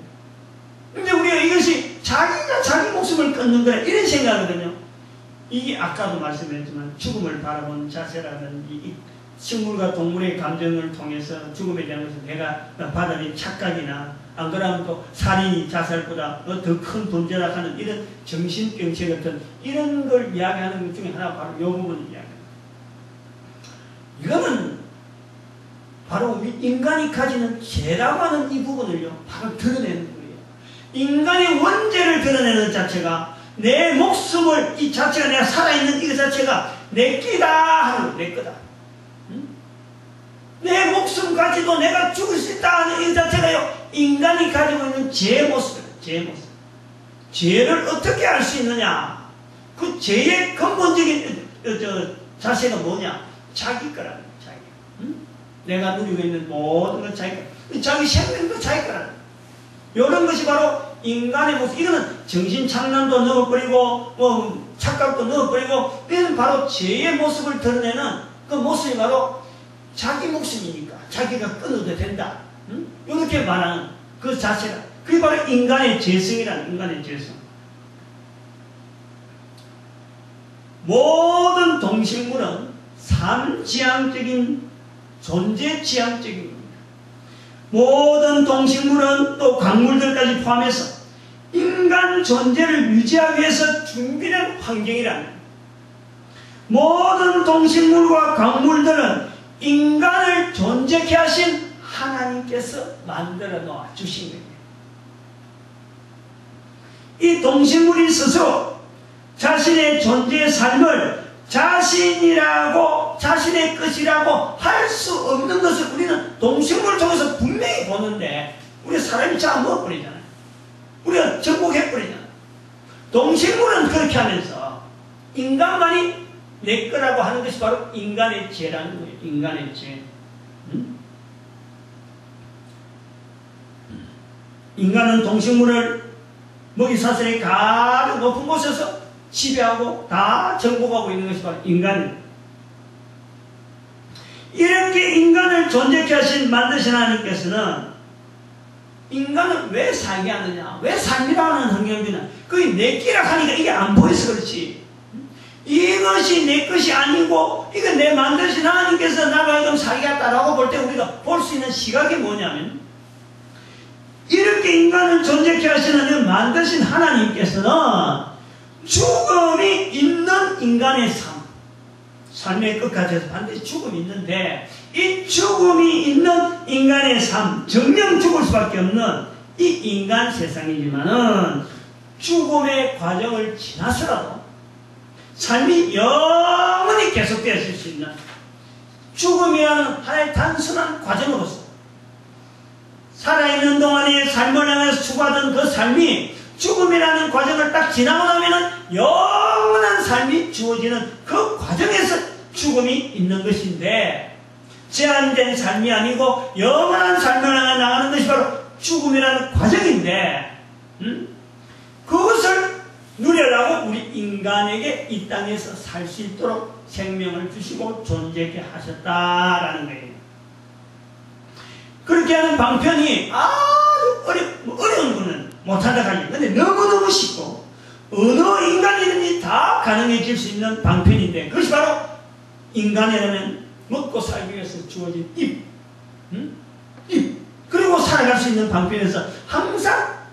근데 우리가 이것이 자기가 자기 목숨을 끊는 거야 이런 생각하거든요. 이게 아까도 말씀했지만 죽음을 바라본 자세라든지 이 식물과 동물의 감정을 통해서 죽음에 대한 것을 내가 받아들인 착각이나, 안 그러면 또 살인이 자살보다 더 큰 범죄라 하는 이런 정신병체 같은 이런 걸 이야기하는 것 중에 하나 바로 이 부분을 이야기합니다. 이거는 바로 우리 인간이 가지는 죄라고 하는 이 부분을요 바로 드러내는 거예요. 인간의 원죄를 드러내는 자체가, 내 목숨을, 이 자체가 내가 살아있는 이거 자체가 내 끼다 하는 거, 내 거다. 내 목숨 가지도 내가 죽을 수 있다 하는 이 자체가요, 인간이 가지고 있는 죄의 모습이에요. 죄의 모습. 죄를 어떻게 알 수 있느냐? 그 죄의 근본적인 자세가 뭐냐? 자기 거라는 거예요. 자기. 내가 누리고 있는 모든 건 자기 거. 자기 생명도 자기 거라는 거예요. 이런 것이 바로 인간의 모습, 이거는 정신착란도 넣어버리고 착각도 넣어버리고, 이는 바로 죄의 모습을 드러내는 그 모습이 바로 자기 목숨이니까 자기가 끊어도 된다, 이렇게 말하는 그 자체가, 그게 바로 인간의 죄성이라는, 인간의 죄성. 모든 동식물은 삶지향적인, 존재지향적인 겁니다. 모든 동식물은 또 광물들까지 포함해서 인간 존재를 유지하기 위해서 준비된 환경이라는, 모든 동식물과 광물들은 인간을 존재케 하신 하나님께서 만들어 놓아 주신 겁니다. 이 동식물이 스스로 자신의 존재의 삶을 자신이라고, 자신의 것이라고 할 수 없는 것을 우리는 동식물을 통해서 분명히 보는데, 우리 사람이 잡아먹어버리잖아요. 우리가 정복해버리잖아요. 동식물은 그렇게 하면서 인간만이 내 거라고 하는 것이 바로 인간의 죄라는 거예요. 인간의 죄. 인간은 동식물을 먹이사슬이 가장 높은 곳에서 지배하고 다 정복하고 있는 것이 바로 인간입니다. 이렇게 인간을 존재케 하신, 만드신 하나님께서는 인간을 왜 살게 하느냐, 왜 삶이라는 환경이냐, 그게 내 끼라 하니까 이게 안 보여서 그렇지, 이것이 내 것이 아니고 이거 내 만드신 하나님께서 나가 이건 살게 했다라고 볼 때 우리가 볼 수 있는 시각이 뭐냐면, 이렇게 인간을 존재케 하시는 만드신 하나님께서는 죽음이 있는 인간의 삶의 끝까지 해서 반드시 죽음이 있는데, 이 죽음이 있는 인간의 삶, 정령 죽을 수밖에 없는 이 인간 세상이지만은 죽음의 과정을 지나서라도 삶이 영원히 계속되어질 수 있는, 죽음이라는 하나의 단순한 과정으로서 살아있는 동안에 삶을 향해서 추구하던 그 삶이 죽음이라는 과정을 딱 지나고 나면은 영원한 삶이 주어지는 그 과정에서 죽음이 있는 것인데, 제한된 삶이 아니고 영원한 삶을 향해 나가는 것이 바로 죽음이라는 과정인데, 그것을 누려라고 우리 인간에게 이 땅에서 살 수 있도록 생명을 주시고 존재케 하셨다라는 거예요. 그렇게 하는 방편이 아주 어려운 거는 못하다 가지. 근데 너무너무 쉽고 어느 인간이든지 다 가능해질 수 있는 방편인데, 그것이 바로 인간이라면 먹고 살기 위해서 주어진 입. 그리고 살아갈 수 있는 방편에서 항상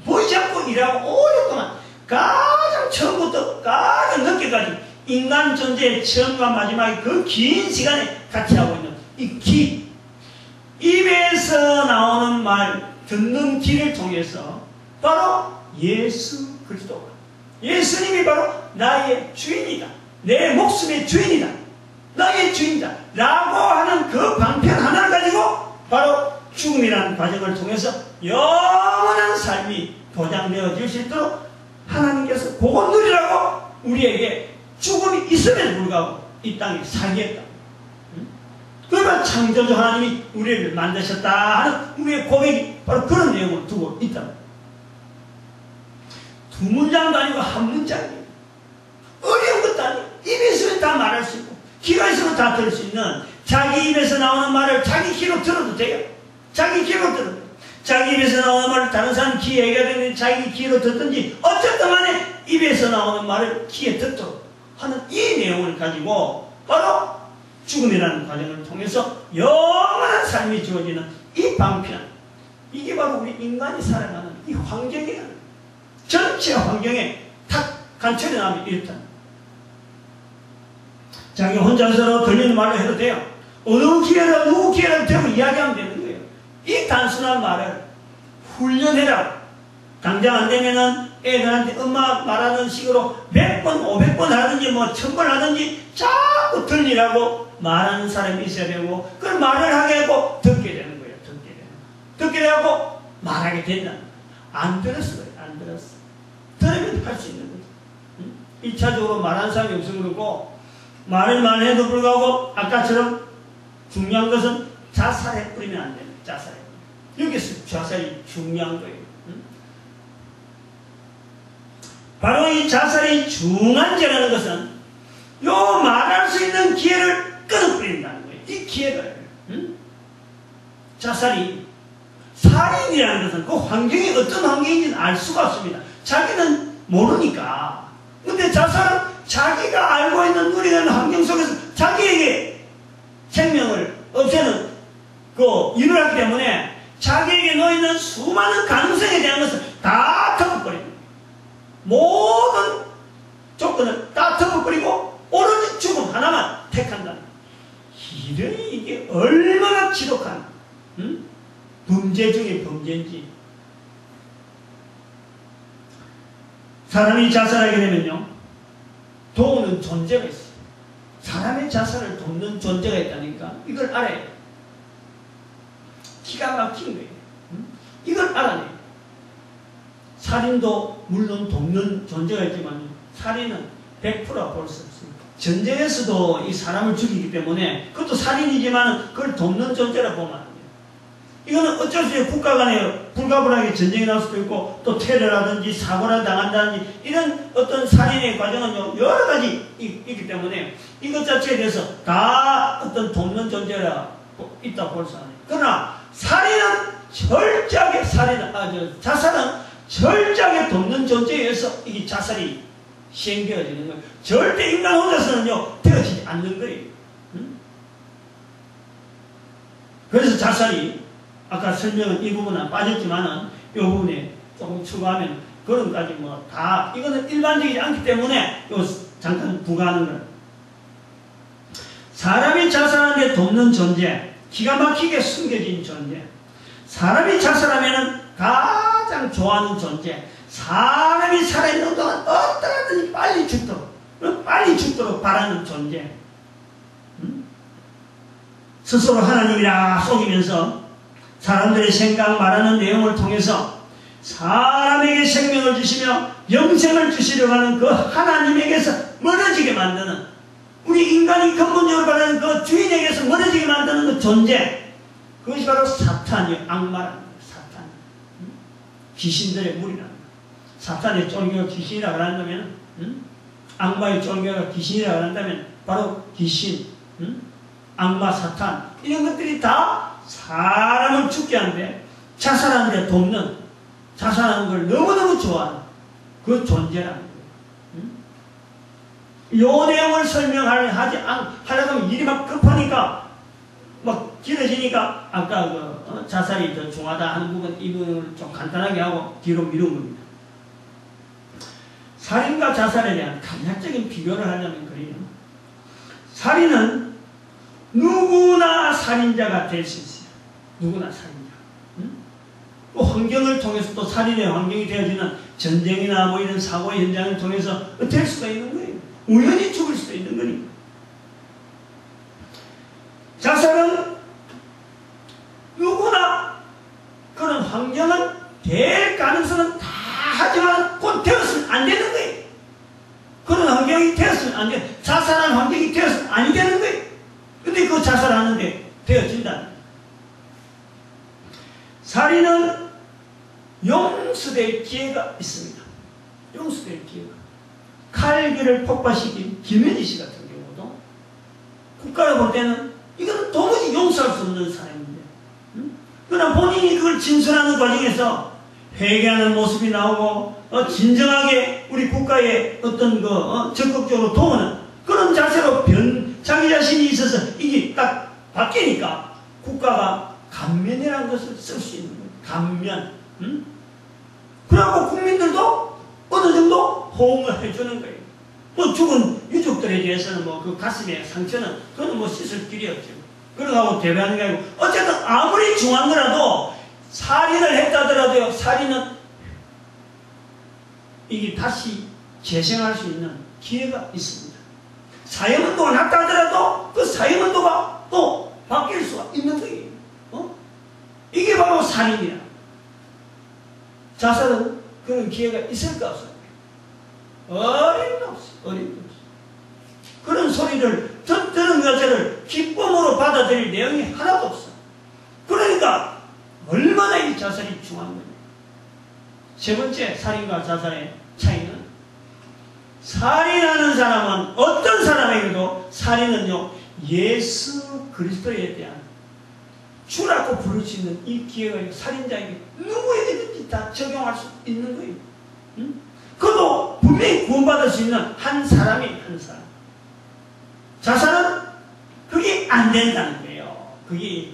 보이지 않고 일하고 오랫동안 가장 처음부터 가장 늦게까지 인간 존재의 처음과 마지막에 그 긴 시간에 같이 하고 있는 이 귀. 입에서 나오는 말, 듣는 귀를 통해서 바로 예수 그리스도가, 예수님이 바로 나의 주인이다, 내 목숨의 주인이다, 나의 주인이다 라고 하는 그 방편 하나를 가지고 바로 죽음이라는 과정을 통해서 영원한 삶이 보장되어질 수 있도록 하나님께서 그것 누리라고 우리에게 죽음이 있음에도 불구하고 이 땅에 살게 했다. 그러면 창조주 하나님이 우리를 만드셨다 하는 우리의 고백이 바로 그런 내용을 두고 있다. 두 문장도 아니고 한 문장이에요. 어려운 것도 아니에요. 입에 있으면 다 말할 수 있고 귀가 있으면 다 들을 수 있는, 자기 입에서 나오는 말을 자기 귀로 들어도 돼요. 자기 귀로 들어도 돼요. 자기 입에서 나오는 말을 다른 사람 귀에 얘기하든지 자기 귀로 듣든지 어쨌든 간에 입에서 나오는 말을 귀에 듣도록 하는 이 내용을 가지고 바로 죽음이라는 과정을 통해서 영원한 삶이 주어지는 이 방편, 이게 바로 우리 인간이 살아가는 이 환경이라는, 전체 환경에 탁 간철이 나면 이렇다. 자기 혼자서 들리는 말을 해도 돼요. 어느 기회나 누구 기회나 되고 이야기하면 되는 거예요. 이 단순한 말을 훈련해라. 당장 안 되면은 애들한테 엄마 말하는 식으로 100번, 500번 하든지 뭐 1000번 하든지 자꾸 들리라고 말하는 사람이 있어야 되고, 그걸 말을 하게 하고 듣게 되는 거예요. 듣게 되고 말하게 된다. 안 들었어요. 안 들었어. 들으면 할 수 있는 거죠. 1차적으로 말하는 사람이 없으면 그렇고, 말을 해도 불구하고 아까처럼 중요한 것은 자살해 버리면 안 됩니다. 자살해. 여기서 자살이 중요한 거예요. 바로 이 자살이 중한 죄라는 것은 요 말할 수 있는 기회를 끊어버린다는 거예요. 이 기회를. 자살이 살인이라는 것은 그 환경이 어떤 환경인지는 알 수가 없습니다. 자기는 모르니까. 근데 자살은 자기가 알고 있는 누리는 환경 속에서 자기에게 생명을 없애는 그 일을 하기 때문에 자기에게 놓여있는 수많은 가능성에 대한 것을 다 덮어버립니다. 모든 조건을 다 덮어버리고 오로지 죽음 하나만 택한다는 거예요. 이게 얼마나 지독한 범죄 중에 범죄인지. 사람이 자살하게 되면요, 도우는 존재가 있어요. 사람의 자살을 돕는 존재가 있다니까 이걸 알아야 돼요. 기가 막힌 거예요. 이걸 알아내요. 살인도 물론 돕는 존재가 있지만 살인은 100% 볼 수 없습니다. 전쟁에서도 이 사람을 죽이기 때문에 그것도 살인이지만 그걸 돕는 존재라 보면 안 돼요. 이거는 어쩔 수 없이 국가 간에 불가분하게 전쟁이 날 수도 있고 또 테러라든지 사고를 당한다든지 이런 어떤 살인의 과정은 여러 가지 있기 때문에 이것 자체에 대해서 다 어떤 돕는 존재라 있다 볼 수 없어요. 그러나 살인은 철저하게 자살은 철저하게 돕는 존재에 의해서 이게 자살이 시행되어지는 거예요. 절대 인간 혼자서는요 되어지지 않는 거예요. 그래서 자살이 아까 설명은 이 부분은 빠졌지만은 이 부분에 조금 추가하면 그런 까지 뭐 다 이거는 일반적이지 않기 때문에 요 잠깐 부과하는 거예요. 사람이 자살하는데 돕는 존재, 기가 막히게 숨겨진 존재. 사람이 자살하면은 가장 좋아하는 존재. 사람이 살아있는 동안 어떠하든지 빨리 죽도록 바라는 존재. 스스로 하나님이라 속이면서 사람들의 생각 말하는 내용을 통해서 사람에게 생명을 주시며 영생을 주시려고 하는 그 하나님에게서 멀어지게 만드는, 우리 인간이 근본적으로 바라는 그 주인에게서 멀어지게 만드는 그 존재, 그것이 바로 사탄이요, 악마라는 거예요. 사탄. 귀신들의 무리라는 거예요. 사탄의 쫄개가 귀신이라고 한다면, 악마의 쫄개가 귀신이라고 한다면 바로 귀신, 악마, 사탄, 이런 것들이 다 사람을 죽게 하는데 자살하는 데 돕는, 자살하는 걸 너무너무 좋아하는 그 존재라는 거예요. 요 내용을 하려고 하면 일이 막 급하니까 막 길어지니까 아까 자살이 더 중하다 하는 부분, 이 부분을 좀 간단하게 하고 뒤로 미룬 겁니다. 살인과 자살에 대한 간략적인 비교를 하려면 그래요. 살인은 누구나 살인자가 될 수 있어요. 누구나 살인자. 또 환경을 통해서 또 살인의 환경이 되어지는 전쟁이나 뭐 이런 사고의 현장을 통해서 될 수가 있는 거예요. 우연히 죽을 수도 있는 거니까. 자살은 누구나 그런 환경은 될 가능성은 다 하지만 곧 되었으면 안 되는 거예요. 그런 환경이 되었으면 안 돼. 자살하는 환경이 되었으면 안 되는 거예요. 근데 그 자살하는데 되어진다는 거예요. 살인은 용서될 기회가 있습니다. 용서될 기회가. 칼기를 폭발시킨 김현희 씨 같은 경우도 국가를 볼 때는 이건 도무지 용서할 수 없는 사람인데, 그러나 본인이 그걸 진술하는 과정에서 회개하는 모습이 나오고 진정하게 우리 국가의 어떤 적극적으로 도우는 그런 자세로 자기 자신이 있어서 이게 딱 바뀌니까 국가가 감면이라는 것을 쓸 수 있는 거예요. 감면. 그래갖고 국민들도 어느 정도 호응을 해주는 거예요. 뭐 죽은 유족들에 대해서는 뭐 그 가슴의 상처는 그건 뭐 씻을 길이 없죠. 그러고 대변하는 게 아니고 어쨌든 아무리 중한 거라도 살인을 했다더라도요, 살인은 이게 다시 재생할 수 있는 기회가 있습니다. 사형운동을 했다 하더라도 그 사형운동가 또 바뀔 수가 있는 거예요. 이게 바로 살인이야. 자살은 그런 기회가 있을까 없을까? 어림없어. 그런 소리를 듣는 것을 기쁨으로 받아들일 내용이 하나도 없어. 그러니까 얼마나 이 자살이 중요한 거냐. 세 번째, 살인과 자살의 차이는 살인하는 사람은 어떤 사람에게도 살인은요 예수 그리스도에 대한 주라고 부를 수 있는 이 기회가 살인자에게 누구에게든지 다 적용할 수 있는 거예요. 응? 그도 분명히 구원받을 수 있는 한 사람이 한 사람. 자살은 그게 안 된다는 거예요. 그게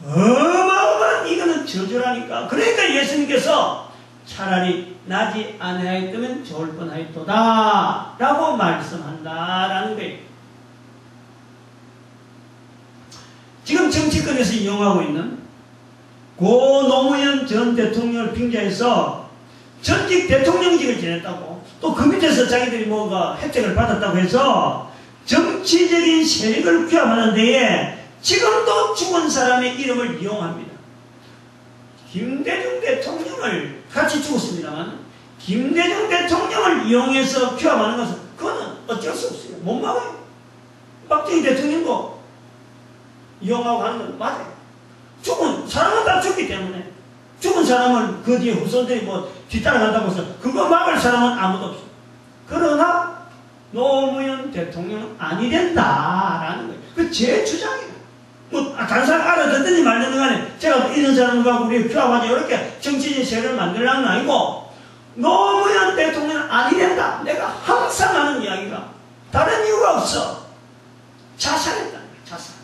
어마어마한 이거는 저주라니까. 그러니까 예수님께서 차라리 나지 아니하였다면 좋을 뻔하였도다 라고 말씀한다라는 거예요. 지금 정치권에서 이용하고 있는 고 노무현 전 대통령을 빙자해서 전직 대통령직을 지냈다고 또 그 밑에서 자기들이 뭔가 혜택을 받았다고 해서 정치적인 세력을 규합하는 데에 지금도 죽은 사람의 이름을 이용합니다. 김대중 대통령을 같이 죽었습니다만 김대중 대통령을 이용해서 규합하는 것은 그거는 어쩔 수 없어요. 못 막아요. 박정희 대통령도 이용하고 하는 건 맞아요. 죽은 사람은 다 죽기 때문에 죽은 사람을 그 뒤에 후손들이 뭐 뒤따라간다고 해서 그거 막을 사람은 아무도 없어요. 그러나 노무현 대통령은 아니 된다라는 거예요. 그 제 주장이에요. 뭐 다른 사람 알아듣든지 말든지 간에 제가 이런 사람을 갖고 우리 규합하자 이렇게 정치적 세력을 만들려는 건 아니고 노무현 대통령은 아니 된다. 내가 항상 하는 이야기가 다른 이유가 없어. 자살했다는 거예요. 자살.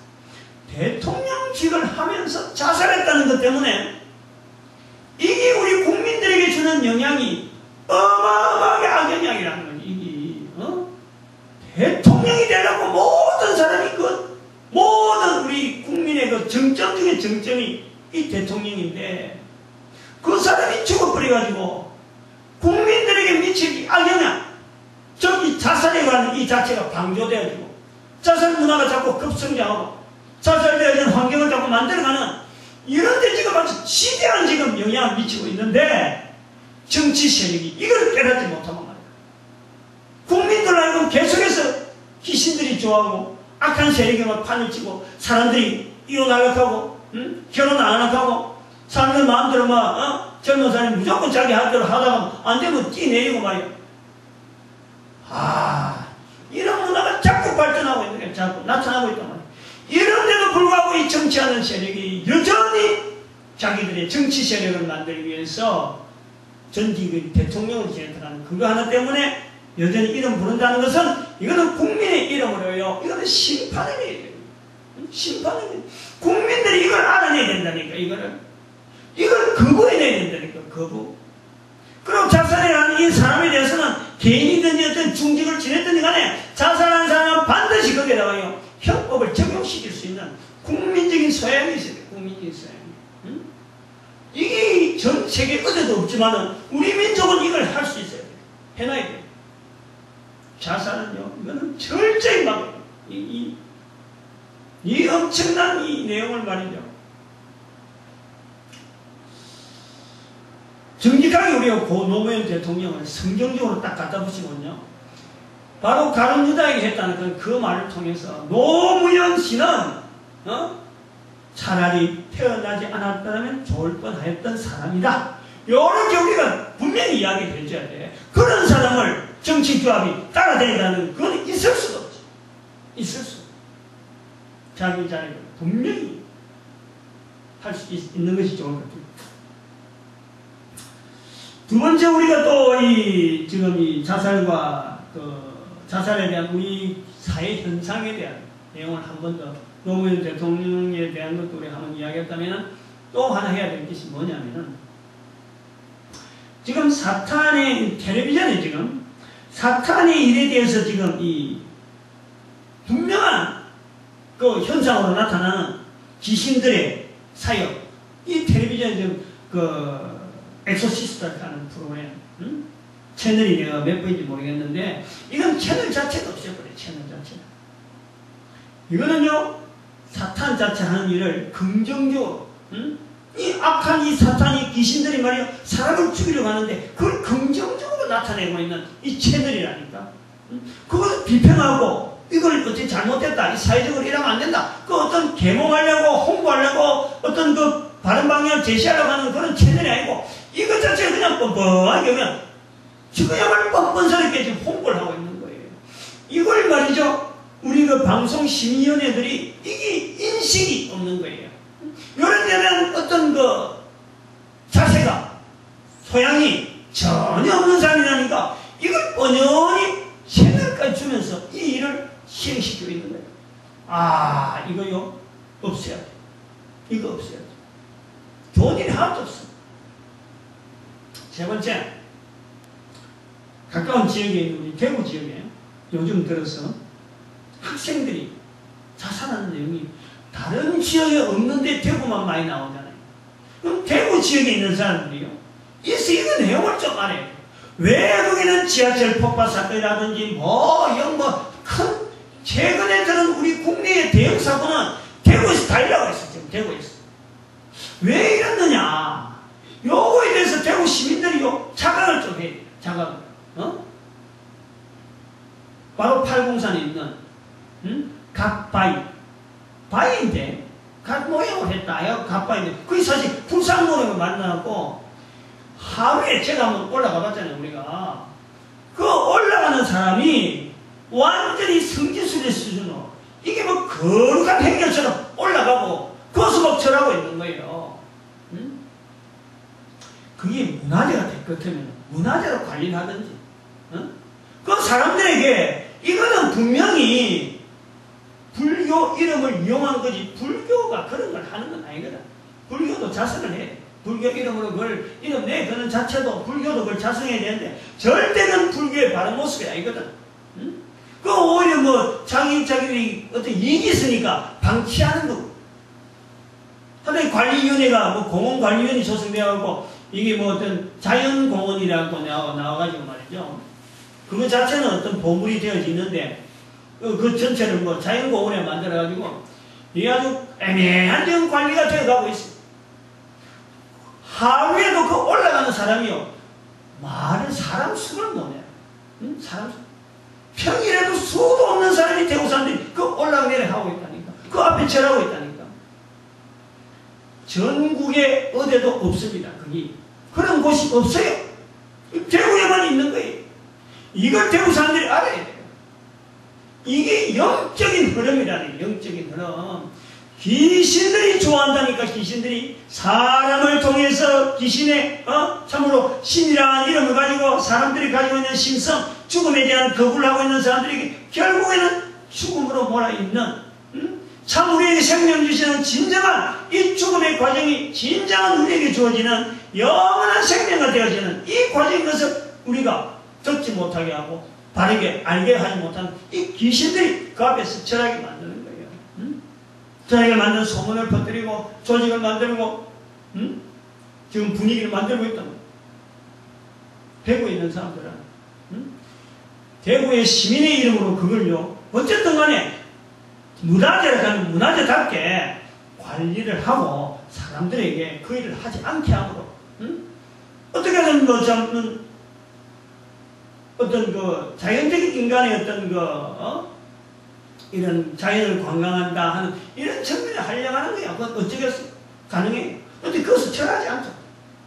대통령직을 하면서 자살했다는 것 때문에 이게 우리 국민들에게 주는 영향이 어마어마하게 악영향이라는 거예요. 이게 대통령이 되려고 모든 사람이 모든 우리 국민의 그 정점 중에 정점이 이 대통령인데 그 사람이 죽어버려가지고 국민들에게 미칠 악영향 저기 자살에 관한 이 자체가 방조되어지고 자살 문화가 자꾸 급성장하고 자살되어진 환경을 자꾸 만들어가는 이런데 지금 아주 지대한 지금 영향을 미치고 있는데 정치 세력이 이걸 깨닫지 못하면 말이야. 국민들 알고 계속해서 귀신들이 좋아하고 악한 세력이 막 판을 치고 사람들이 이혼하려고 응? 결혼 안 하려고 사람들 마음대로 막 젊은 사람이 무조건 자기 할 대로 하다가 안 되면 뛰내리고 말이야. 이런 문화가 자꾸 발전하고 있는 게 자꾸 나타나고 있단 말이야. 이런데도 불구하고 이 정치하는 세력이 여전히 자기들의 정치 세력을 만들기 위해서 전직 대통령을 지냈다는 그거 하나 때문에 여전히 이름 부른다는 것은 이거는 국민의 이름으로요. 이거는 심판의 일이에요. 심판의 일. 국민들이 이걸 알아내야 된다니까. 이걸 거부해내야 된다니까. 거부. 그리고 자살에 한 이 사람에 대해서는 개인이든지 어떤 중직을 지냈든지 간에 자살한 사람은 반드시 거기에다가요. 형법을 적용시킬 수 있는 국민적인 소양이 있어야 돼요. 국민적인 소양. 응? 이게 전 세계 어디도 없지만은 우리 민족은 이걸 할 수 있어야 돼요. 해놔야 돼요. 자살은요, 이거는 철저히 막아요. 이 엄청난 이 내용을 말이죠. 정직하게 우리가 고 노무현 대통령을 성경적으로 딱 갖다 붙이면요. 바로 가룟 유다에게 했다는 그 말을 통해서 노무현 씨는 차라리 태어나지 않았다면 좋을 뻔하였던 사람이다. 이렇게 우리가 분명히 이야기를 해줘야 돼. 그런 사람을 정치 규합이 따라다닌다는 그건 있을 수도 없지. 있을 수. 자기 자리를 분명히 할 수 있는 것이 좋은 것 같아요. 두 번째 우리가 또 지금 이 자살과 자살에 대한 우리 사회 현상에 대한 내용을 한 번 더 노무현 대통령에 대한 것도 우리 한번 이야기했다면 또 하나 해야 될 것이 뭐냐면은 지금 사탄의 텔레비전에 지금 사탄의 일에 대해서 지금 이 분명한 그 현상으로 나타나는 귀신들의 사역 이 텔레비전 지금 엑소시스트라는 프로그램 채널이 내가 몇 번인지 모르겠는데 이건 채널 자체도 없애버려요. 채널 자체가. 이거는요 사탄 자체 하는 일을 긍정적으로 이 악한 이 사탄이 귀신들이 말이야 사람을 죽이려고 하는데 그걸 긍정적으로 나타내고 있는 이 채널이라니까. 그걸 비평하고 이걸 어떻게 잘못됐다 이 사회적으로 이러면 안 된다 그 어떤 계몽하려고 홍보하려고 어떤 그 바른 방향을 제시하려고 하는 그런 채널이 아니고 이것 자체가 그냥 뻔뻔하게 그냥 지금야말로 뻔뻔스럽게 지금 홍보를 하고 있는 거예요. 이걸 말이죠. 우리 그 방송심의위원회들이 이게 인식이 없는 거예요. 이런 데 대한 어떤 그 자세가, 소양이 전혀 없는 사람이라니까 이걸 뻔연히 생각까지 주면서 이 일을 시행시키고 있는 거예요. 아, 이거요, 없애야 돼. 이거 없애야 돼. 좋은 일이 하나도 없어. 세 번째, 가까운 지역에 있는 우리 대구 지역에 요즘 들어서 학생들이 자살하는 내용이 다른 지역에 없는데 대구만 많이 나오잖아요. 그럼 대구 지역에 있는 사람들이요, 이거 내용을 좀 알아야 돼요. 왜 거기는 지하철 폭파 사건이라든지 큰 최근에 들은 우리 국내의 대형 사고는 대구에서 다 일어나고 있어. 지금 대구에서. 왜 이랬느냐, 요거에 대해서 대구 시민들이요 자각을 좀 해야 돼요. 자각을. 바로 팔공산에 있는 갓바위인데 갓 모양을 했다. 갓바위인데 그게 사실 불상모형을 만나고 하루에 제가 한번 올라가 봤잖아요. 우리가 그 올라가는 사람이 완전히 성지순례 수준으로 이게 뭐 거룩한 행렬처럼 올라가고 거수막 절하고 있는 거예요. 그게 문화재가 될 것 같으면 문화재로 관리를 하든지, 그 사람들에게 이거는 분명히 불교 이름을 이용한 거지 불교가 그런 걸 하는 건 아니거든. 불교도 자성을 해. 불교 이름으로 그걸 이름 내거는 자체도 불교도 그걸 자성해야 되는데 절대는 불교의 바른 모습이 아니거든. 그 오히려 뭐 자기들이 어떤 이익이 있으니까 방치하는 거고. 하여튼 관리위원회가 뭐 공원관리위원회 조성되어가고 이게 뭐 어떤 자연공원이라고 나와가지고 말이죠. 그거 자체는 어떤 보물이 되어져 있는데 그 전체를 뭐 자연공원에 만들어가지고 이게 아주 애매한 데 관리가 되어가고 있어요. 하루에도 그 올라가는 사람이요, 말은 사람 수를 못해요. 사람 수. 평일에도 수도 없는 사람이 대구 사람들이 그 올라내려 하고 있다니까. 그 앞에 절하고 있다니까. 전국에 어디에도 없습니다. 거기. 그런 곳이 없어요. 대구에만 있는 거예요. 이걸 대구 사람들이 알아야 돼요. 이게 영적인 흐름이라는 영적인 흐름. 귀신들이 좋아한다니까. 귀신들이 사람을 통해서 귀신의 참으로 신이라는 이름을 가지고 사람들이 가지고 있는 심성, 죽음에 대한 거부를 하고 있는 사람들이 결국에는 죽음으로 몰아있는, 참 우리에게 생명 주시는 진정한 이 죽음의 과정이 진정한 우리에게 주어지는 영원한 생명가 되어지는 이 과정인 것을 우리가 듣지 못하게 하고 바르게 알게 하지 못하는 이 귀신들이 그 앞에서 절하게 만드는 거예요. 절하게 만든 소문을 퍼뜨리고 조직을 만들고 지금 분위기를 만들고 있다는 거예요. 대구에 있는 사람들은 대구의 시민의 이름으로 그걸요, 어쨌든 간에 문화재를 가면 문화재답게 관리를 하고 사람들에게 그 일을 하지 않게 함으로 어떻게든 뭐 좀 어떤 그 자연적인 인간의 어떤 이런 자연을 관광한다 하는 이런 측면에 하려고 하는 거야. 그건 어쩌겠어? 가능해. 근데 그것을 절하지 않죠.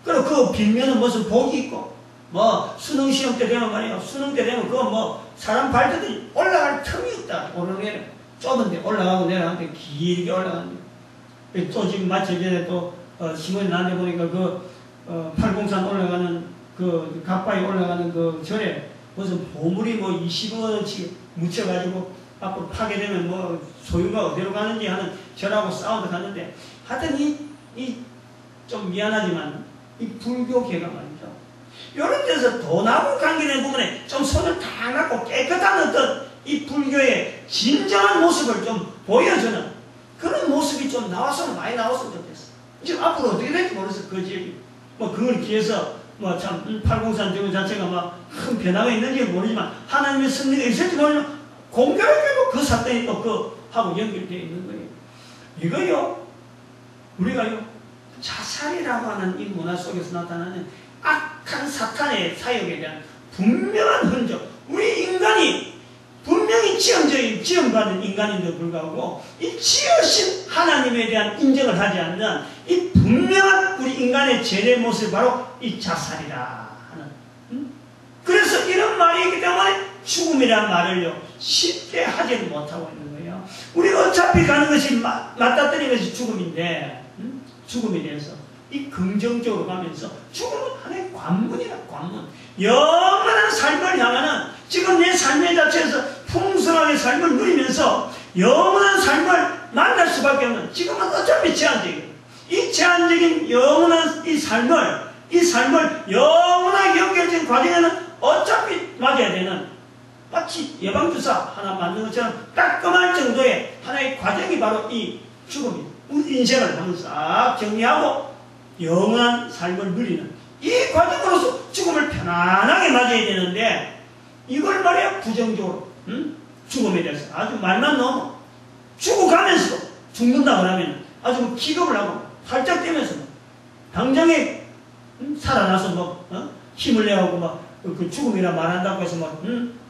그리고 그 빌면은 무슨 복이 있고, 뭐 수능 시험 때 되면 말이야, 수능 때 되면 그거 뭐 사람 발들이 올라갈 틈이 없다. 오르내려 좁은데 올라가고 내려가는데 길게 올라가는데 또 지금 마침 전에 또 신문에 나한테 보니까 팔공산 올라가는 그 갓바위 올라가는 그 절에 무슨 보물이 뭐 20원어치 묻혀가지고 앞으로 파괴되면 뭐 소유가 어디로 가는지 하는 절하고 싸우다 갔는데, 하여튼 좀 미안하지만 이 불교계가 말이죠, 이런 데서 돈하고 관계된 부분에 좀 손을 다 놨고 깨끗한 어떤 이 불교의 진정한 모습을 좀 보여주는 그런 모습이 좀 나왔으면 많이 나왔으면 좋겠어. 지금 앞으로 어떻게 될지 모르겠어. 그 지역이 뭐 그걸 기해서 뭐 참 팔공산 저 자체가 막 큰 변화가 있는지 모르지만 하나님의 승리가 있을지 모르지만 공교롭게도 그 사건이 또 하고 연결되어 있는 거예요. 이거요, 우리가요 자살이라고 하는 이 문화 속에서 나타나는 악한 사탄의 사역에 대한 분명한 흔적, 우리 인간이 분명히 지음받은 인간인데도 불구하고 이 지으신 하나님에 대한 인정을 하지 않는 이 분명한 우리 인간의 죄의 모습이 바로 이 자살이라 하는. 그래서 이런 말 말이기 때문에 죽음이란 말을요 쉽게 하지는 못하고 있는 거예요. 우리가 어차피 가는 것이 맞닥뜨리는 것이 죽음인데 죽음에 대해서 이 긍정적으로 가면서 죽음은 하나의 관문이라 관문. 영원한 삶을 향하는 지금 내 삶의 자체에서 풍성하게 삶을 누리면서 영원한 삶을 만날 수밖에 없는 지금은 어차피 제한적이에요. 이 제한적인 영원한 이 삶을 영원하게 연결된 과정에는 어차피 맞아야 되는 마치 예방주사 하나 만든 것처럼 따끔할 정도의 하나의 과정이 바로 이 죽음이에요. 우리 인생을 한번 싹 정리하고 영원한 삶을 누리는 이 과정으로서 죽음을 편안하게 맞아야 되는데 이걸 말이야 부정적으로 죽음에 대해서 아주 말만 너무 죽어가면서도 죽는다 그러면 아주 기겁을 하고 활짝 뛰면서 당장에 살아나서 힘을 내고 그 죽음이라 말한다고 해서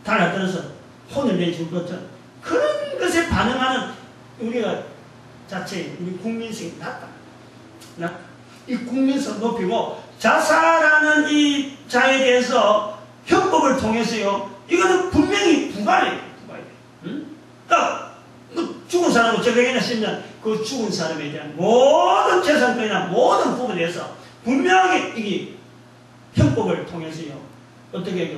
달아들어서 혼을 내줄 것처럼 그런 것에 반응하는 우리가 자체 우리 국민성이 낮다. 이 국민성 높이고 자살하는 이 자에 대해서 형법을 통해서요 이거는 분명히 부과해요. 딱 죽은 사람을 저격이나 씹는 그 죽은 사람에 대한 모든 재산권이나 모든 부분에 대해서 분명하게 이게 형법을 통해서요 어떻게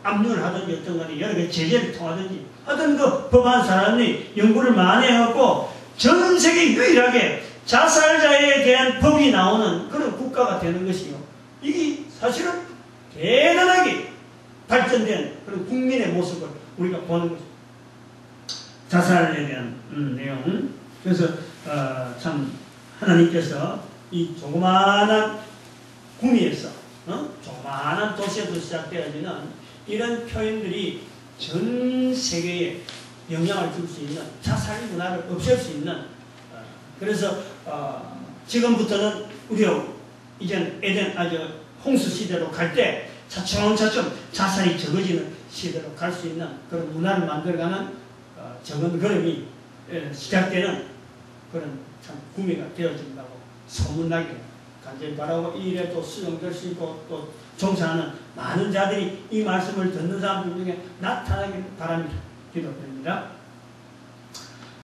압류를 하든지 어떤 간에 여러 가지 제재를 통하든지 하여튼 그 법한 사람이 연구를 많이 해갖고 전 세계 유일하게 자살자에 대한 법이 나오는 그런 국가가 되는 것이요. 이게 사실은 대단하게 발전된 그런 국민의 모습을 우리가 보는 것입니다. 자살에 대한 내용. 그래서 참 하나님께서 이 조그마한 구미에서 조그마한 도시에서 시작되어지는 이런 표현들이 전 세계에 영향을 줄 수 있는 자살 문화를 없앨 수 있는 그래서 지금부터는 우리가 이제 홍수 시대로 갈 때 차츰차츰 자살이 적어지는 시대로 갈 수 있는 그런 문화를 만들어가는 적은 걸음이 시작되는 그런 참 구미가 되어진다고 소문나게 간절히 바라고 이 일에 또 수용될 수 있고 또 종사하는 많은 자들이 이 말씀을 듣는 사람들 중에 나타나길 바랍니다. 기도드립니다.